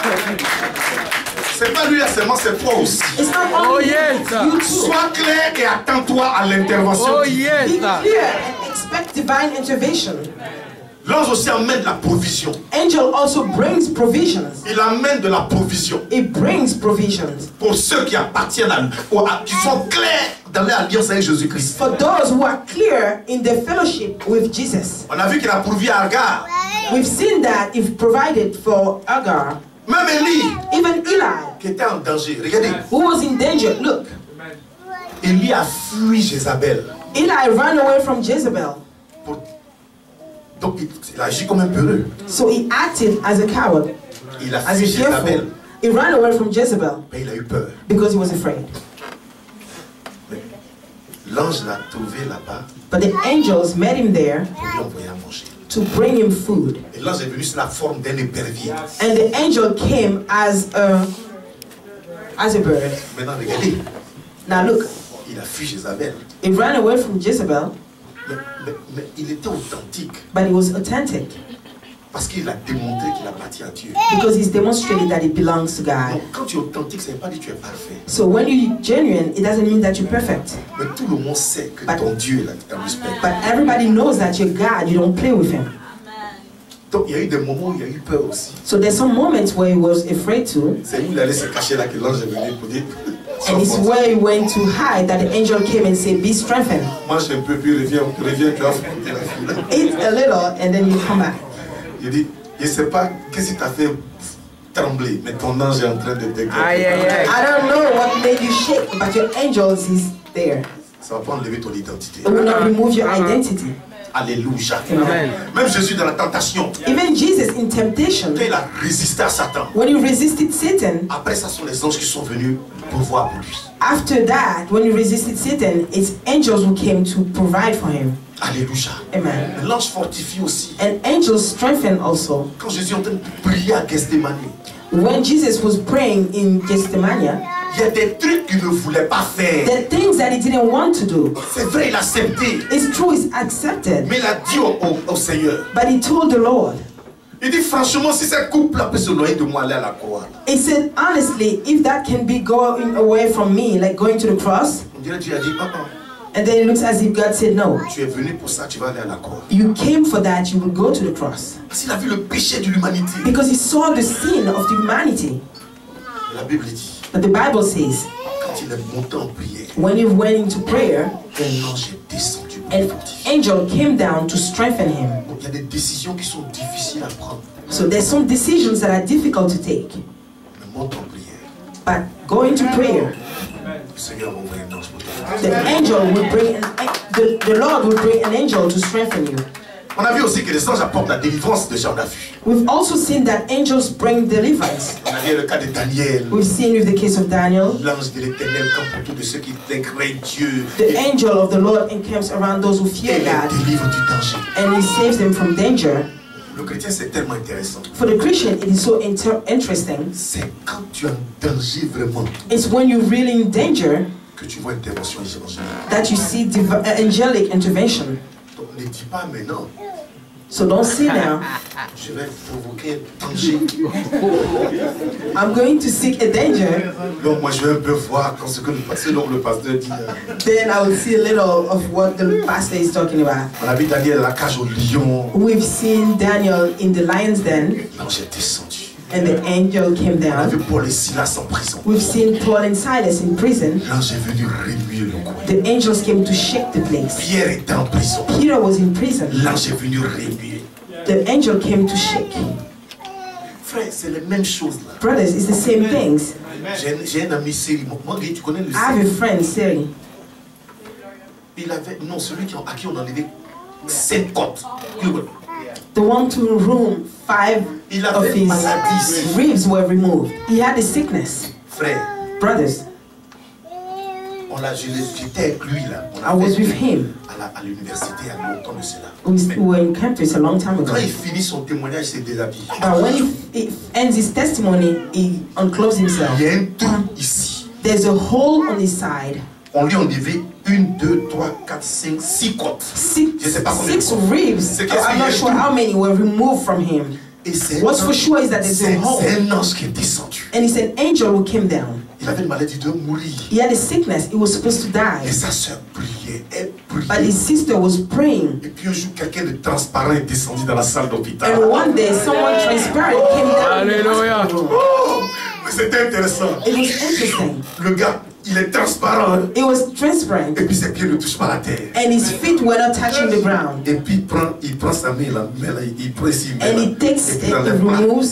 C'est pas lui là seulement, c'est toi aussi. it's not only you too. Sois clair et attends-toi à l'intervention. Be clear and expect divine intervention. L'ange aussi amène la provision. Angel also brings provisions. Il amène de la provision. It brings provisions. Pour ceux qui appartiennent qui sont clairs dans leur alliance avec Jésus-Christ. For those who are clear in their fellowship with Jesus. On a vu qu'il a pourvu à Agar. We've seen that if provided for Agar. Même Élie, Even Eli, qui était en danger. Regardez. who was in danger. Look, Élie a fui Jézabel. Eli ran away from Jezebel. Donc il agit comme un peureux. So he acted as a coward, Il a as fui a fearful. Jézabel. He ran away from Jezebel Mais il a eu peur. because he was afraid. L'ange l'a trouvé là-bas But the angels met him there pour lui envoyer à manger. to bring him food. Et l'ange est venu sous la forme d'un épervier. And the angel came as a bird. Maintenant, regardez. Now look, Il a fui Jézabel. he ran away from Jezebel, Mais il était authentique. but he was authentic Parce qu'il a démontré qu'il appartient à Dieu. because he's demonstrated that it belongs to God. Donc quand tu es authentique, ça ne veut pas dire que tu es parfait. So when you're genuine, it doesn't mean that you're perfect. Mais tout le monde sait que ton Dieu est un respect. But everybody knows that you're God, you don't play with him. Donc il y a eu des moments où il y a eu peur aussi. So there's some moments where he was afraid to, C'est où il allait se cacher là que l'ange est venu pour dire. and it's where he went to hide that the angel came and said, be strengthened. Mange un peu, puis reviens, tu vas affronter la foule. Eat a little and then you come back. Il dit, je ne sais pas qu'est-ce qui t'a fait trembler, mais ton ange est en train de te guérir. I don't know what made you shake, but your angels is there. Ça ne va pas enlever ton identité. It will not remove your identity. Alléluia. Amen. Même Jésus dans la tentation, Even Jesus in temptation, quand il a résisté à Satan, when he resisted Satan, après ça sont les anges qui sont venus pourvoir pour lui. after that, when he resisted Satan, it's angels who came to provide for him. Alléluia. Amen. L'ange fortifie aussi. And angels strengthen also. Quand Jésus est en train de prier à Gethsémani, When Jesus was praying in Gethsemane, il y a des trucs qu'il ne voulait pas faire. the things that he didn't want to do, C'est vrai, il a accepté. it's true, it's accepted. Mais il a dit au Seigneur, But he told the Lord, il dit franchement, si cette couple-là peut se loyer de moi, aller à la croix. he said, honestly, if that can be going away from me, like going to the cross, On dirait que Dieu a dit, and then it looks as if God said, no, tu es venu pour ça, tu vas aller à la croix. you came for that, you will go to the cross. Parce qu'il a vu le péché de l'humanité. Because he saw the sin of the humanity. La Bible dit, But the Bible says, quand il est monté en prière, when he went into prayer, un ange est descendu pour le an fortifier. angel came down to strengthen him. Donc il y a des décisions qui sont difficiles à prendre. So there's some decisions that are difficult to take. Mais monte en prière. But go into prayer. Le Seigneur va envoyer un ange pour toi. The angel will bring the Lord will bring an angel to strengthen you. On a vu aussi que les anges apportent la délivrance de Jean d'Avu. We've also seen that angels bring deliverance. On a vu le cas de Daniel. We've seen with the case of Daniel. L'ange de l'Éternel campe autour de ceux qui craignent Dieu. The angel of the Lord encamps around those who Et fear les God, délivre du danger. and he saves them from danger. Le chrétien, c'est tellement intéressant. For the Christian, it is so interesting. C'est quand tu es en danger vraiment It's when you're really in danger que tu vois intervention évangélique. that you see angelic intervention. Donc ne dis pas maintenant, So don't say now, je vais provoquer un danger. I'm going to seek a danger, Donc moi je vais un peu voir ce que le pasteur dit. then I will see a little of what the pastor is talking about. On a vu Daniel à la cage au lion. We've seen Daniel in the lion's den, L'ange est descendu. and the angel came On a vu down. Paul et Silas en prison. We've seen Paul and Silas in prison. L'ange est venu remuer le coin. The angels came to shake the place. Pierre était en prison. Peter was in prison. L'ange est venu remuer. The angel came to shake. Frère, c'est les mêmes choses là. Brothers, it's the same things. J'ai un ami Seri. Moi, tu connais le I have a Seri. friend, Siri. Il avait, non, celui à qui on a enlevé 5 côtes. The one to whom 5 Il of avait his maladie. ribs were removed. He had a sickness. Frère, Brothers, j'étais avec lui là. On I was with him. à l'université il y a longtemps de cela. We were in campus a long time ago. Quand il finit son témoignage, il s'est déshabillé. But when he ends his testimony, he unclothes himself. Il y a un trou ici. There's a hole on his side. On lui a enlevé 1, 2, 3, 4, 5, 6 côtes. Je sais pas combien. 6 ribs. I'm not sure how many were removed from him. Et c'est What's for sure is that there's a hole. un ange qui est descendu. And it's an angel who came down. Il avait une maladie de mourir. He had a sickness. He was supposed to Et die. sa sœur priait, elle But priait. his sister was praying. Et puis un jour, quelqu'un de transparent est descendu dans la salle d'hôpital. And one day, someone transparent came down. Alléluia. Oh, mais c'était intéressant. It was interesting. Le gars, il est transparent. Hein. It was transparent. Et puis ses pieds ne touchent pas la terre. And his feet were not touching the ground. Et puis il prend sa main, il prend ici. And he takes et it, puis il he enlève là. removes.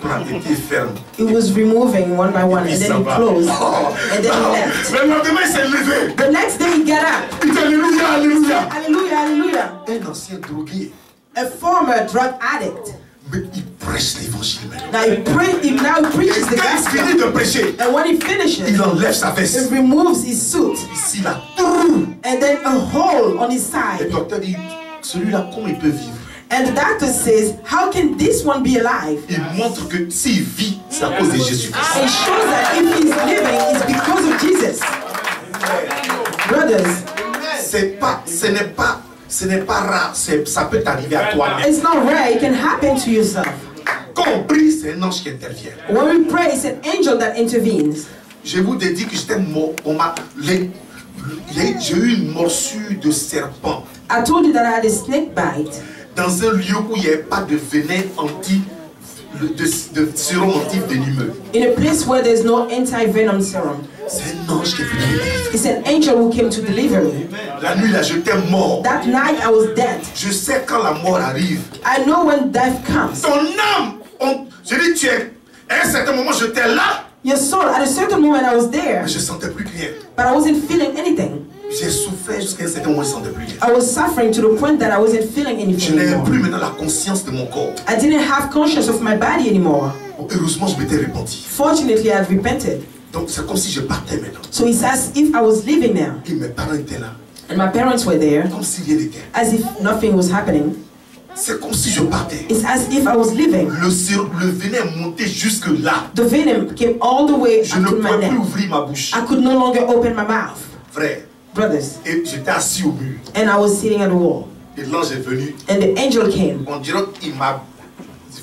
Voilà, et puis il ferme. He was removing one by one, Et and puis then he ça va. closed, Oh, and then he left. le lendemain, il s'est levé. The next day he got up. Il dit Alléluia, Alléluia. Hallelujah, hallelujah. Un ancien drogué. A former drug addict. Mais il prêche l'évangile maintenant. Now he now Et preaches the quand il finit gospel. de prêcher, And when he finishes, il enlève sa he veste. removes his suit, Ici, là. and then a hole on his Le side. docteur dit, celui-là, comment il peut vivre? And the doctor says, how can this one be alive? Il montre que s'il vit, c'est à cause de Jésus-Christ. It shows that if he's living, it's because of Jesus. Brothers, Ce n'est pas rare, ça peut t'arriver à toi. it's not rare, it can happen to yourself. Quand on prie, c'est un ange qui intervient. When we pray, it's an angel that intervenes. Je vous ai dit que j'étais mort. J'ai eu une morsure de serpent I told you that I had a snake bite dans un lieu où il n'y avait pas de venin de sérum anti-venimeux. in a place where there's no anti-venom serum. C'est un ange qui est venu me délivrer. It's an angel who came to deliver me. La nuit là, j'étais mort. That night I was dead. Je sais quand la mort arrive. I know when death comes. Ton âme, je dis tu es. À un certain moment, j'étais là, Your soul, at a certain moment I was there, mais je ne sentais plus rien. but I wasn't feeling anything. J'ai souffert jusqu'à un certain moment, je ne sentais plus rien. I was suffering to the point that I wasn't feeling Je anything n'avais anymore. plus maintenant la conscience de mon corps. I didn't have conscience of my body anymore. Heureusement, je m'étais repenti. Fortunately, I had repented. Donc c'est comme si je partais maintenant. So it's as if I was living now. Et mes parents étaient là. And my parents were there, Comme si rien n'était. as if nothing was happening. C'est comme si je partais. It's as if I was living. Le venin est monté jusque là. The venom came all the way Je up ne to my pouvais plus neck. ouvrir ma bouche. I could no longer open my mouth. Frère. Brothers, Et j'étais assis au mur. and I was sitting at the wall. Et l'ange est venu. And the angel came, On dirait qu'il m'a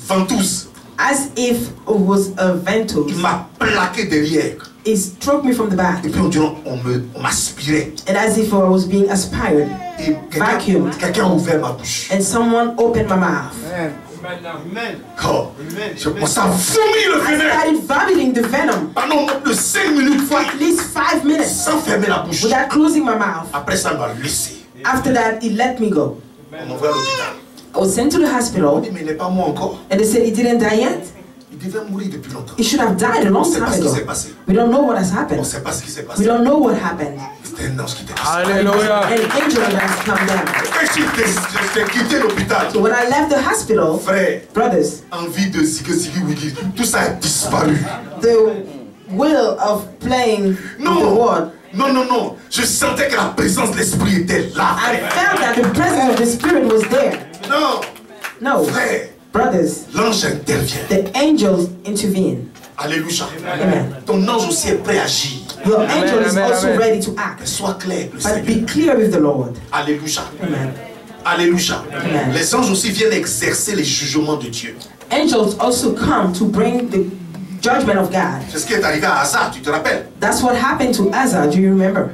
ventouse. as if it was a ventouse. Il m'a plaqué derrière. It struck me from the back, Et puis on dirait on m'aspirait. and as if I was being aspired. Et Vacuum. quelqu'un a ouvert ma bouche. And someone opened my mouth. Oh, je commençais à vomir le I venin. started vomiting the venom Pendant moins de 5 minutes, for at least 5 minutes sans fermer la bouche. without closing my mouth. Après ça, il m'a laissé. After that, it let me go. On m'envoie à l'hôpital. I was sent to the On hospital, dit, mais il n'est pas mort encore. and they said he didn't die yet. Il devait mourir depuis longtemps. He should have died a On long ne sait time pas ce qui ago. s'est passé. We don't know what has On ne happened. sait pas ce qui s'est We passé. don't know what happened. C'était un ange qui était passé. Alléluia. An angel has come down. Quand j'ai quitté l'hôpital, So when I left the hospital, frère, brothers, envie de ziggy wiggy, tout ça a disparu. the will of playing with the Non, word, non, non, non. Je sentais que la présence de l'esprit était là. I felt that the presence of the Spirit was there. Non, No, frère, brothers, l'ange intervient. the angels intervene. Alléluia. Amen. Ton ange aussi est prêt à agir. Your angel is amen, also amen. ready to Mais act. sois clair, le But Seigneur. be clear with the Lord. Alléluia. Amen. Alléluia. Amen. Les anges aussi viennent exercer les jugements de Dieu. Angels also come to bring the judgment of God. C'est ce qui est arrivé à Asa, tu te rappelles? That's what happened to Asa, do you remember?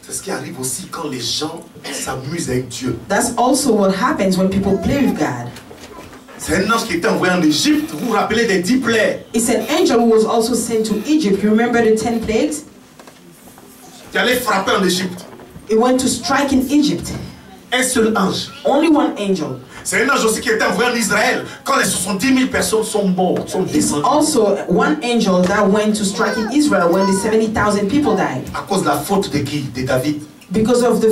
C'est ce qui arrive aussi quand les gens s'amusent avec Dieu. That's also what happens when people play with God. C'est un ange qui était envoyé en Égypte. Vous vous rappelez des 10 plaies? It's an angel who was also sent to Egypt. You remember the 10 plagues? Qui allait frapper en Égypte. It went to strike in Egypt. Un seul ange. Only one angel. C'est un ange aussi qui était envoyé en Israël. Quand les 70 000 personnes sont mortes, sont It's descendues. also one angel that went to strike in Israel when the 70,000 people died. À cause de la faute de qui? De David. Because of the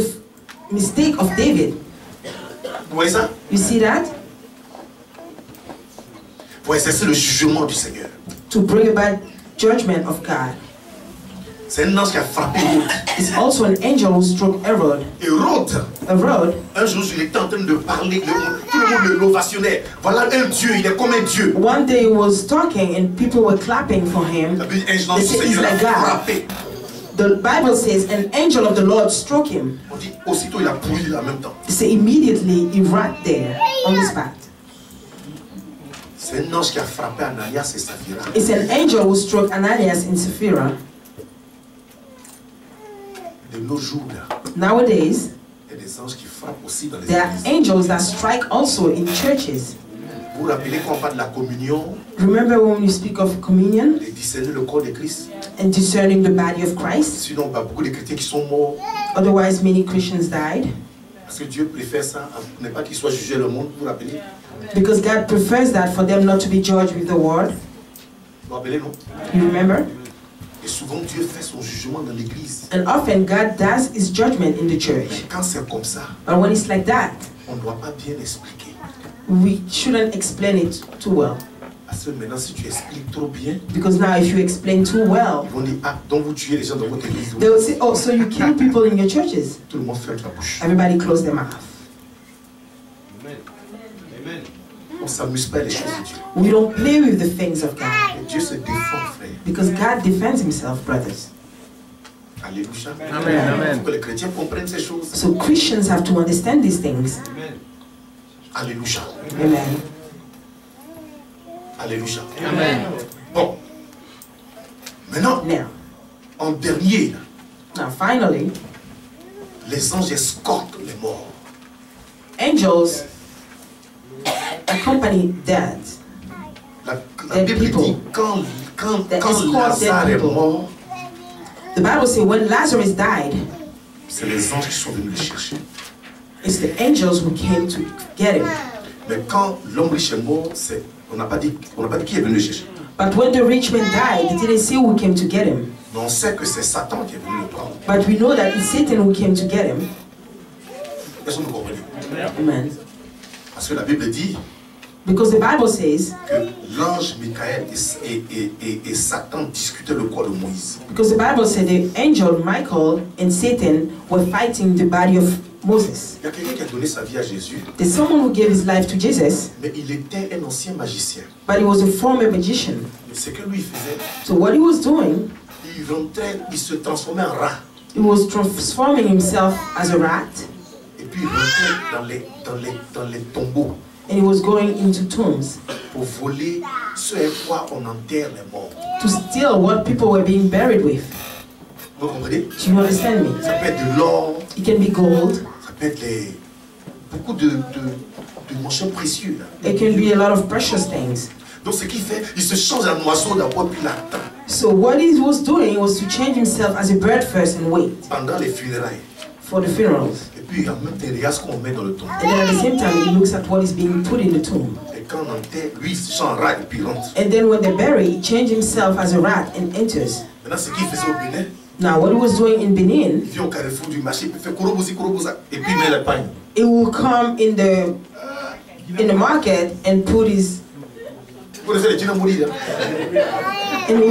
mistake of David. Vous voyez ça? You see that? Pour exercer le jugement du Seigneur. To bring about judgment of God. C'est un ange qui a frappé Hérode. It's also an angel who struck Herod. Hérode, Herod, un jour, il était en train de parler, tout le monde l'ovationnait. Voilà un Dieu, il est comme un Dieu. one day he was talking and people were clapping for him. La Bible, un ange They du say he's Seigneur l'a like God. frappé. The Bible says an angel of the Lord struck him. On dit, aussitôt il a pourri en même temps. They say immediately he right there on the spot. C'est un ange qui a frappé Ananias et Saphira. It's an angel who struck Ananias and Sapphira. De nos jours, là, Nowadays, il y a des anges qui frappent aussi dans les there are églises. angels that strike also in churches. Vous vous rappelez quand on parle de la communion, Remember when you speak of communion de discerner le corps de Christ? and discerning the body of Christ? Sinon, il y a beaucoup de chrétiens qui sont morts. Otherwise, many Christians died. Parce que Dieu préfère ça, n'est pas qu'il soit jugé le monde, vous vous rappelez? Because God prefers that for them not to be judged with the world. Vous vous rappelez, non? You remember? Et souvent, Dieu fait son jugement dans l'église. And often God does his judgment in the Mais church. quand c'est comme ça, But when it's like that, on ne doit pas bien expliquer. we shouldn't explain it too well. Parce que maintenant, si tu expliques trop bien, Because now if you explain too well, ils vont dire, ah, donc vous tuez les gens dans votre église. they will say, oh, so you kill people in your churches. Tout le monde ferme la bouche. Everybody close their mouth. On ne s'amuse pas les choses de Dieu. We don't play with the things of God. Et Dieu se défend, frère. Because God defends himself, brothers. Alléluia. Amen, amen. Il faut que les chrétiens comprennent ces choses. So Christians have to understand these things. Alléluia. Amen. Alléluia. Amen. Bon. Maintenant, Now, en dernier, là, now finally, les anges escortent les morts. angels accompany dead. La Bible dit, quand Lazare est mort, The Bible says when Lazarus died, c'est les anges qui sont venus le chercher. it's the angels who came to get him. Mais quand l'homme riche est mort, on n'a pas dit qui est venu le chercher. But when the rich man died, they didn't say who came to get him. Mais on sait que c'est Satan qui est venu le prendre. But we know that it's Satan who came to get him. Est-ce que vous comprenez? Amen. Parce que la Bible dit Because the Bible says, que l'ange Michael et Satan discutaient le corps de Moïse. because the Bible said the angel Michael and Satan were fighting the body of Moses. Il y a quelqu'un qui a donné sa vie à Jésus, There's someone who gave his life to Jesus, mais il était un ancien magicien. but he was a former magician. Mais ce que lui faisait, So what he was doing, il se transformait en rat. he was transforming himself as a rat, Et puis il rentrait dans les tombeaux and he was going into tombs pour voler ce à quoi on enterre les morts. to steal what people were being buried with. Vous comprenez? Do you understand me? Ça peut être de l'or, It can be gold, ça peut être beaucoup de morceaux précieux. Là. it can be a lot of precious things. Donc ce qu'il fait, il se change en oiseau d'abord, puis il attend So what he was doing was to change himself as a bird first and wait pendant les funérailles. for the funerals. Et puis en même temps, il regarde ce qu'on met dans le tombeau. And then at the same time, he looks at what is being put in the tomb. Et quand on enterre, lui, il se change en rat et puis il rentre. And then when they bury, he changed himself as a rat and enters. Maintenant, ce qu'il faisait au Bénin, Now, what he was doing in Benin, il vient au carrefour du marché, puis il fait korobozi, et puis il met le pain. he will come in the market and put his, Vous connaissez les djinambouri, là? and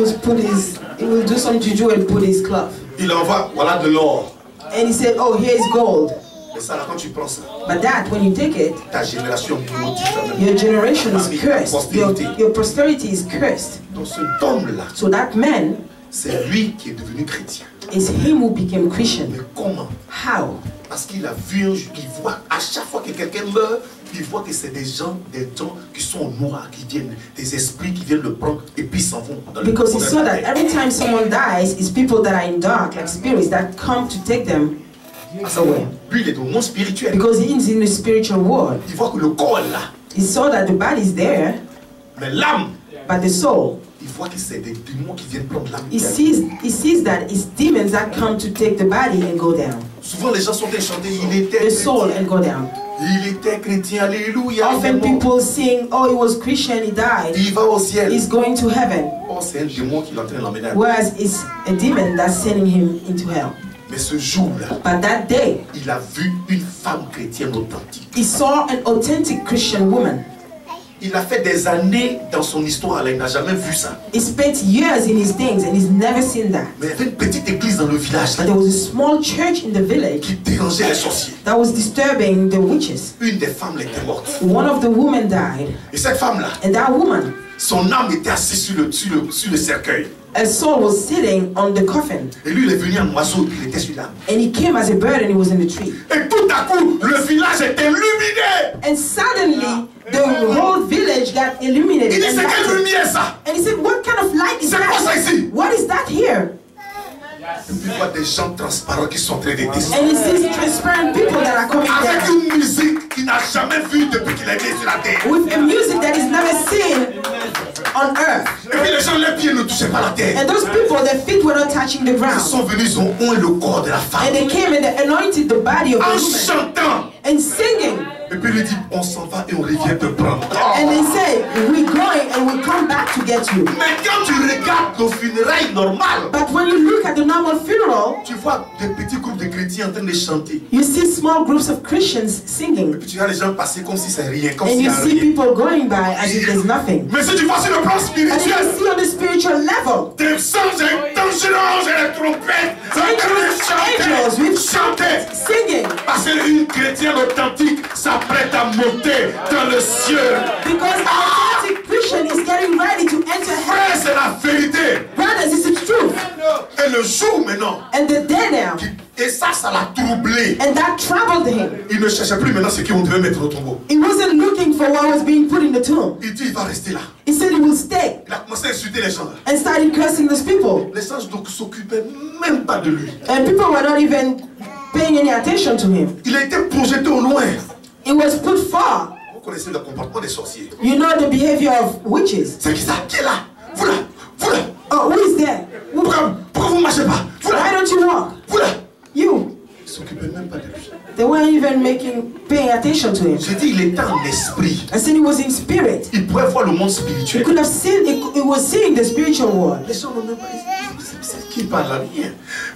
he will do some juju and put his cloth. Il envoie, voilà de l'or. And he said, oh, here's gold. Mais ça, là, quand tu prends ça, But that, when you take it, ta génération maudite. quand même. your generation is Parmi cursed. postérité. Your posterity is cursed. Donc cet homme-là, So that man, c'est lui qui est devenu chrétien. is him who became Christian. Mais comment? How? Parce qu'il a vu, il voit, à chaque fois que quelqu'un meurt, il voit que c'est des gens qui sont noirs, qui viennent, des esprits qui viennent le prendre et puis ils s'en vont. Dans le Because he monde saw de la that terre. every time someone dies, it's people that are in dark, like spirits that come to take them away. Lui, il est au monde spirituel. Because he is in the spiritual world. Il voit que le corps est là. He saw that the body is there, Mais l'âme, but the soul, il voit que c'est des démons qui viennent prendre l'âme. he sees that it's demons that come to take the body and go down. Souvent, les gens sont chantés, il était The soul chrétien. and go down. Il était chrétien, alléluia. Often il est mort. people sing, oh, he was Christian, he died. Il va au ciel. He's going to heaven. Oh, c'est un démon qui l'entraîne à l'emmener. Whereas it's a demon that's sending him into hell. Mais ce jour-là, But that day, il a vu une femme chrétienne authentique. he saw an authentic Christian woman. Il a fait des années dans son histoire, là, il n'a jamais vu ça. He spent years in his things and he's never seen that. Mais il y avait une petite église dans le village But là, there was a small church in the village qui dérangeait les sorciers. that was disturbing the witches. Une des femmes là, était morte. One of the women died, Et cette femme-là, and that woman, son âme était assise sur le cercueil. a soul was sitting on the coffin. Et lui, il est venu en oiseau, puis il était sur l'âme. And he came as a bird and he was in the tree. Et tout à coup, le village était illuminé. And suddenly, the whole village got illuminated. Il dit, and c'est quelle lighted. lumière ça? And he said, what kind of light is C'est quoi ça that? ici? What is that here? Et puis il voit des gens transparents qui sont en train de descendre. And he sees transparent people that are coming Avec down une musique qu'il n'a jamais vue depuis qu'il est né sur la terre. with a music that is never seen on earth. Et puis les gens, leurs pieds ne touchaient pas la terre. And those people, their feet were not touching the Ils ground. sont venus, ils ont oint le corps de la femme. And they came and they anointed the body of the En woman chantant. and singing. Et puis il dit, on s'en va et on revient te prendre. And they say, we're going and we'll come back to get you. Mais quand tu regardes nos funérailles normales, But when you look at the normal funeral, tu vois des petits groupes de chrétiens en train de chanter. you see small groups of Christians singing. Et puis tu vois les gens passer comme si c'est rien, comme And s'il n'y you a see rien. people going by as if there's nothing. Mais si tu vois sur le plan And you spirituel, see on the spiritual level, des anges et des anges et des trompettes en train angels de with chanter. singing. Parce qu'une chrétienne authentique s'apprête à monter dans le ciel. Because an authentic Christian is getting ready to enter Frère, heaven. c'est la vérité. Brothers, it's the truth. Et le jour maintenant, And the day now, et ça l'a troublé. and that troubled him. Il ne cherchait plus maintenant ce qu'on devait mettre au tombeau. He wasn't looking for what was being put in the tomb. Il dit, il va rester là. He said he will stay Il a commencé à insulter les gens. and started cursing those people. Les anges donc s'occupaient même pas de lui. And people were not even paying any attention to him. Il a été projeté au loin. It was put far. Vous connaissez le comportement des sorciers. You know the behavior of witches. C'est qui ça? Qui est là? Vous là? Vous là? Oh, who is there? Pourquoi vous ne marchez pas? Vous Why là? don't you walk? Vous là? You. Ils ne s'occupaient même pas de lui. They weren't even paying attention to him. J'ai dit, il était en esprit. I said he was in spirit. Il pouvait voir le monde He spirituel. could have seen, he was seeing the spiritual world. Les gens n'ont même pas dit, c'est qui parle là? Rien.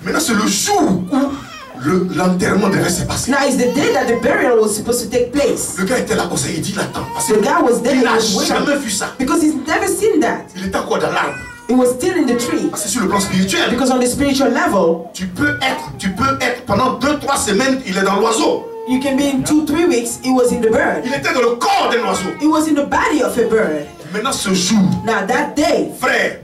Maintenant, c'est le jour où l'enterrement devait se passer. Now it's the day that the burial was supposed to take place. Le gars était là comme ça, il dit, il attend. Parce The guy was there, qu'il he n'a was jamais waiting. vu ça. Because he's never seen that. Il était encore dans l'arbre. He was still in the tree. Parce que sur le plan spirituel, Because on the spiritual level, tu peux être pendant 2-3 semaines, il est dans l'oiseau. you can be in 2-3 weeks, he was in the bird. Il était dans le corps d'un oiseau. He was in the body of a bird. Maintenant, ce jour, Now that day, frère,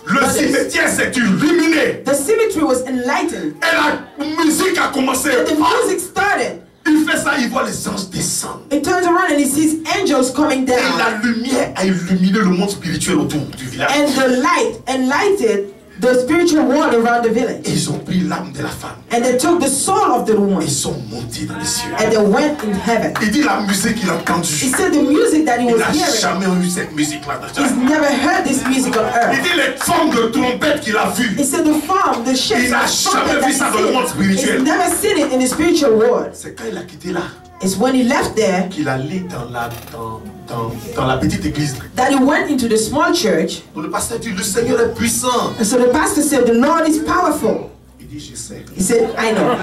le cimetière s'est illuminé. the cemetery was enlightened. Et la musique a commencé. The music started. Il fait ça, il voit les anges descendre. He turns around and he sees angels coming Et down. la lumière a illuminé le monde spirituel autour du village. And the light enlightened the spiritual world around the village. Et ils ont pris l'âme de la femme. And they took the soul of the woman Ils sont montés dans les cieux. and they went in heaven. Il dit la musique qu'il a He entendue. said the music that he Il was n'a hearing, jamais eu cette musique-là. he's never heard this music on Il earth. dit les formes de trompette qu'il a vues. He said the form, the shapes Il n'a of trumpet jamais that vu he's ça dans le monde seen, spirituel. he's never seen it in the spiritual world. C'est quand il a quitté là It's when he left there qu'il allait dans la petite église. that he went into the small church. Où le pasteur dit, le Seigneur est puissant. And so the pastor said, the Lord is powerful. Il dit, je sais. He said, I know.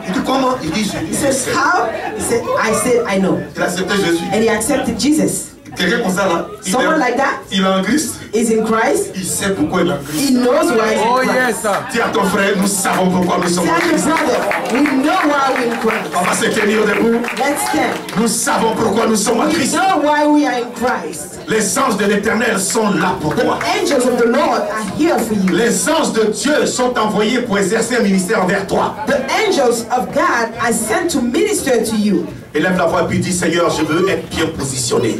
Il dit, comment? Il dit, He je said, sais. how? He said, I said, I know. Il a accepté Jésus. And he accepted Jesus. Quelqu'un comme ça là, Someone like that il est en Christ. is in Christ. Il sait pourquoi il est en Christ. He knows why he's in Christ. Dis à ton frère, nous savons pourquoi nous sommes en Tell your Christ. brother, we know why we're in Christ. On va se tenir debout. Let's stand. Nous savons pourquoi nous sommes en We Christ. know why we are in Christ. Les anges de l'Éternel sont là pour toi. Angels of the Lord are here for you. Les anges de Dieu sont envoyés pour exercer un ministère envers toi. The angels of God are sent to minister to you. Élève la voix et puis dis, Seigneur, je veux être bien positionné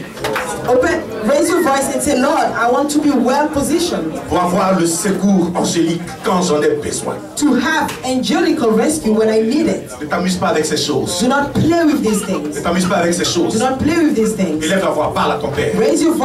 Raise your voice and say, Lord, I want to be well positioned pour avoir le secours angélique quand j'en ai besoin. to have angelical rescue when I need it. Ne t'amuse pas avec ces choses. Do not play with these things. Ne t'amuse pas avec ces Do choses. not play with these things. Élève la voix, parle à ton Père. Raise your voice.